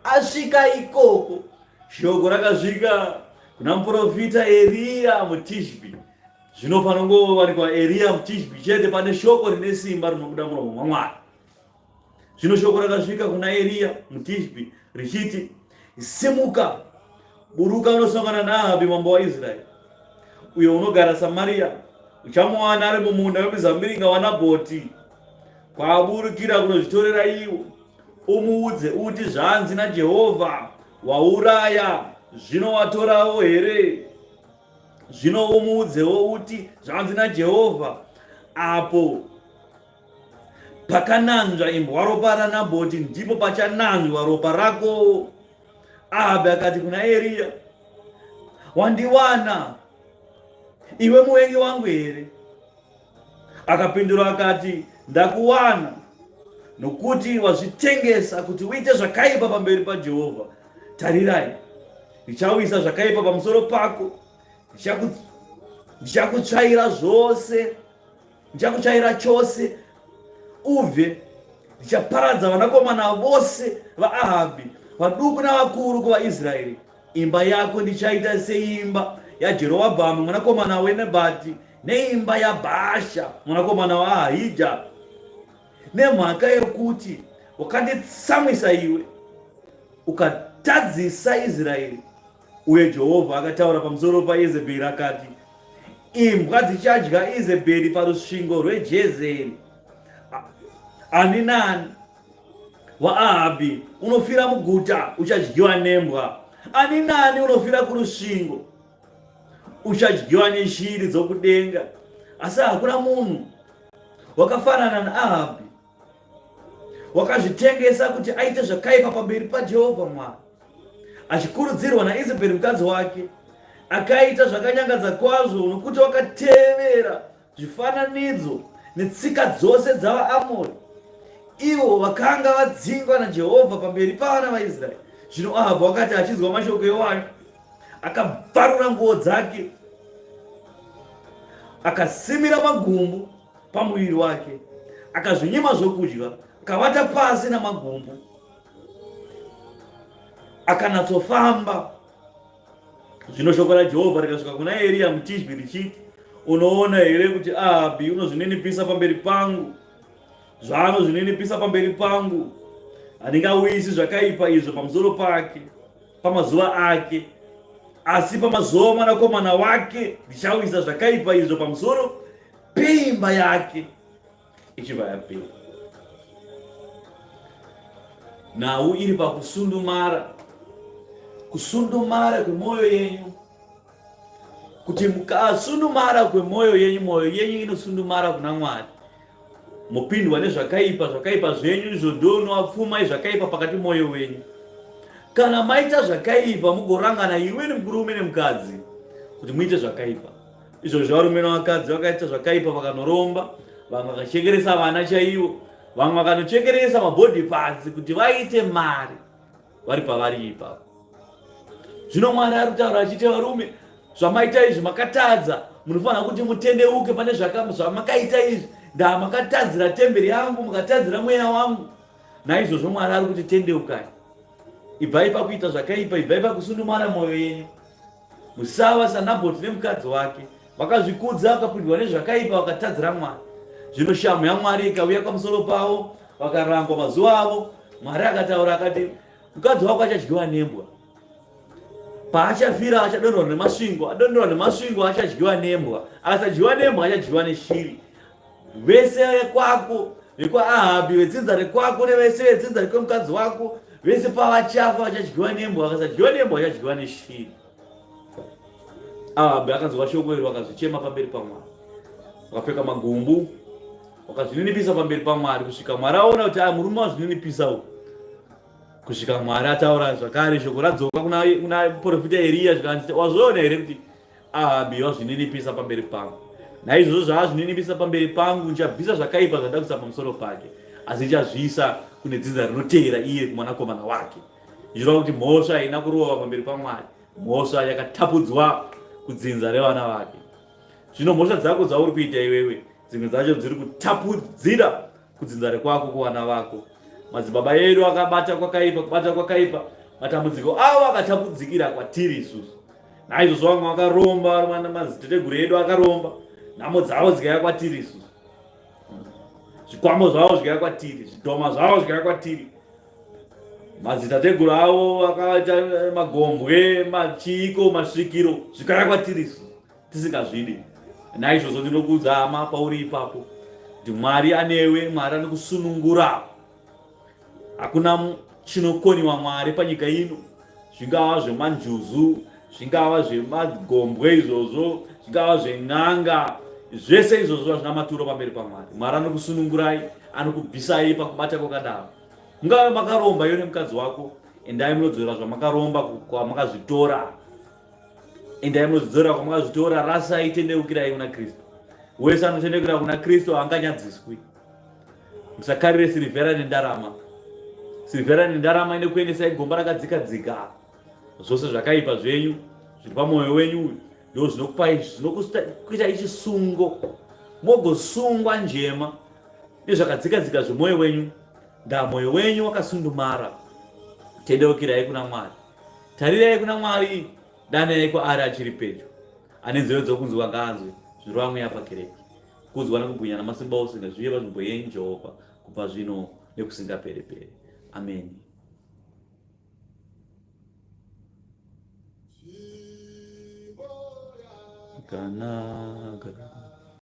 Asvika ikoko, shoko rakasvika kuna muprofita Eriya muTishibhi. Zvino panongowanikwa Eriya muTishibhi chete pane shoko rine simba rinobuda muromo maMwari. Zvino shoko rakasvika kuna Eriya muTishibhi richiti, simuka, buruka unosangana naAhabhi mambo waIsraeri, uyo unogara Samaria. Uchamuwana ari mumunda wemuzambiringa waNabhoti, kwaburukira kunozvitorera iwo. Umuudze uti, zvanzi naJehovha, wauraya, zvino watorawo here? Zvino umuudzewo uti, zvanzi naJehovha, apo pakananzva imbwa ropa raNabhoti ndipo pachananzva ropa rako. Ahabhi akati kuna Eriya, wandiwana iwe muvengi wangu here? Akapindura akati, ndakuwana, nokuti wazvitengesa kuti uite zvakaipa pamberi paJehovha. Tarirai, ndichawisa zvakaipa pamusoro pako, ndichakutsvaira zvose, ndichakutsvaira chose, ubve ndichaparadza vanakomana vose vaAhabhi, vaduku navakuru kuvaIsraeri. Imba yako ndichaita seimba yaJerobhoamu mwanakomana waNebhati, neimba yaBhaasha mwanakomana waAhija, nemhaka yokuti wakanditsamwisa iwe kutadzisa Israeri. Uye Jehovha akataura pamusoro paIzebheri akati, imbwa dzichadya Izebheri parusvingo rweJezeri. Ani nani waAhabhi unofira muguta uchadyiwa nembwa. Ani nani unofira kurusvingo uchadyiwa neshiri dzokudenga. Asi hakuna munhu wakafanana naAhabhi, wakazvitengesa kuti aite zvakaipa pamberi paJehovha Mwari, achikurudzirwa naIzebheri mukadzi wake. Akaita zvakanyangadza kwazvo, nokuti wakatevera zvifananidzo netsika dzose dzavaAmori, ivo vakanga vadzingwa naJehovha pamberi pavana vaIsraeri. Zvino Ahabhu akati achinzwa mashoko iwayo, akabvarura nguo dzake, akasimira magumbu pamuviri wake, akazvinyima zvokudya, akavata pasi namagumbu, akanatsofamba. Zvino shoko raJehovha rikasvika kuna Eria muTishbi richiti, unoona here kuti Ahabhi unozvininipisa pamberi pangu? Zvaanozvininipisa pamberi pangu, handingauyisi zvakaipa izvo pamusoro pake pamazuva ake, asi pamazuva omwanakomana wake ndichauyisa zvakaipa izvo pamusoro peimba yake ichibva yapera. Nhau iri kusundumara kwemwoyo yenyu. Kuti mukasundumara kwemwoyo yenyu, mwoyo yenyu inosundumara kuna Mwari. Mopindwa nezvakaipa zvenyu, izvo ndonowapfuma zvakaipa pakati mwoyo wenyu. Kana maita zvakaipa mugorangana iwe nemurume nemukadzi kuti muite zvakaipa. Izvo zvevarume nevakadzi vakaita zvakaipa vakanoromba, vamwe vakachekeresa vana chaivo, vamwe vakanochekeresa mabhodhi parts kuti vaite mari vari pavari ipapo. Zvino Mwari ari kutaura achiti, varume, zvamaita izvi makatadza, munofanira kuti mutendeuke pane zvamakaita izvi. Ndamakatadzira temberi yangu, mukatadzira mweya wangu. Naizvozvo Mwari ari kuti tendeukai, ibvai pakuita zvakaipa, ibvai pakusundumara mwoyo yenyu. Musava saNabhoti nemukadzi wake, vakazvikudza vakapindwa nezvakaipa vakatadzira Mwari. Zvino shamu yaMwari ikauya pamusoro pavo, vakarangwa mazuva avo. Mwari akataura akati, mukadzi wako achadyiwa nembwa. Paachafira achadonhorwa nemasvingo, adonhorwa nemasvingo achadyiwa nembwa. Asadyiwa nembwa achadyiwa neshiri. Vese vekwako, vekwaAhabhi, vedzinza rekwako, nevese vedzinza rekwemukadzi wako, vese pavachafa vachadyiwa nembwa. Vakasadyiwa nembwa vachadyiwa neshiri. Ahabhi akanzwa shoko iro, akazvichema pamberi paMwari, wakapfeka magumbu, wakazvininipisa pamberi paMwari, kusvika Mwari aona kuti murume wazvininipisa uyu. Kusvika Mwari ataura zvakare, shoko radzoka kuna profita Eria zvikanzi, wazviona here kuti Ahabhi wazvininipisa pamberi pangu? Naizvozvo zvaazvininipisa pamberi pangu, ndichabvisa zvakaipa zvada kuisa pamusoro pake, asi ndichazviisa kune dzinza rinotevera iye, kumwanakomana wake. Zvirova kuti mhosva haina kurova pamberi paMwari, mhosva yakatapudzwa kudzinza revana vake. Zvino mhosva dzako dzauri kuita iwewe, dzimwe dzacho dziri kutapudzira kudzinza rekwako kuvana vako. Madzibaba edu akabata kwakaipa, matambudziko avo akatapudzikira kwatiri isusu. Naizvozvo vamwe vakaromba, madziteteguru edu akaromba, nhamo dzavo dzikauya kwatiri isusu. Zvikwambo zvavo zvikauya kwatiri, zvidhoma zvavo zvikauya kwatiri. Madzitateguru avo akaita magombwe, machiko, masvikiro zvikauya kwatiri isusu tisingazvidi. Naizvozvo ndinokuudza hama pauri ipapo kuti Mwari anewe, Mwari anokusunungura. Hakuna chinokoniwa Mwari panyika ino, zvingava zvemanjuzu, zvingava zvemagombwe izvozvo, zvingava zven'anga, zvese izvozvo hazvina maturo pamberi paMwari. Mwari anokusunungurai, anokubvisai pakubata kwakadaro. Mungave makaromba iwe nemukadzi wako, endai munodzora zvamakaromba kwamakazvitora. Endai munodzora kwamakazvitora, rasai, tendeukirai kuna Kristu. Wese anotendeukira kuna Kristu haanganyadziswi. Musakarire sirivhera nendarama. Sirivhera nendarama inokuendesai gomba rakadzika-dzika. Zvose zvakaipa zvenyu zviri pamwoyo wenyu ndo zvinokuitai chisungo, mogosungwa njema nezvakadzika-dzika zvemwoyo wenyu. Mwoyo wenyu wakasundumara. Tendeukirai kuna Mwari, tarirai kuna Mwari, danai kwaari achiri pedyo. Ane nzeve dzokunzwa ngaanzwe zviri vamwe apa kereke. Kudzwa nekubwinya namasimba ose ngazvive panzvimbo yenyu Jehovha, kubva zvino nekusingaperi-peri. Amen. kanaka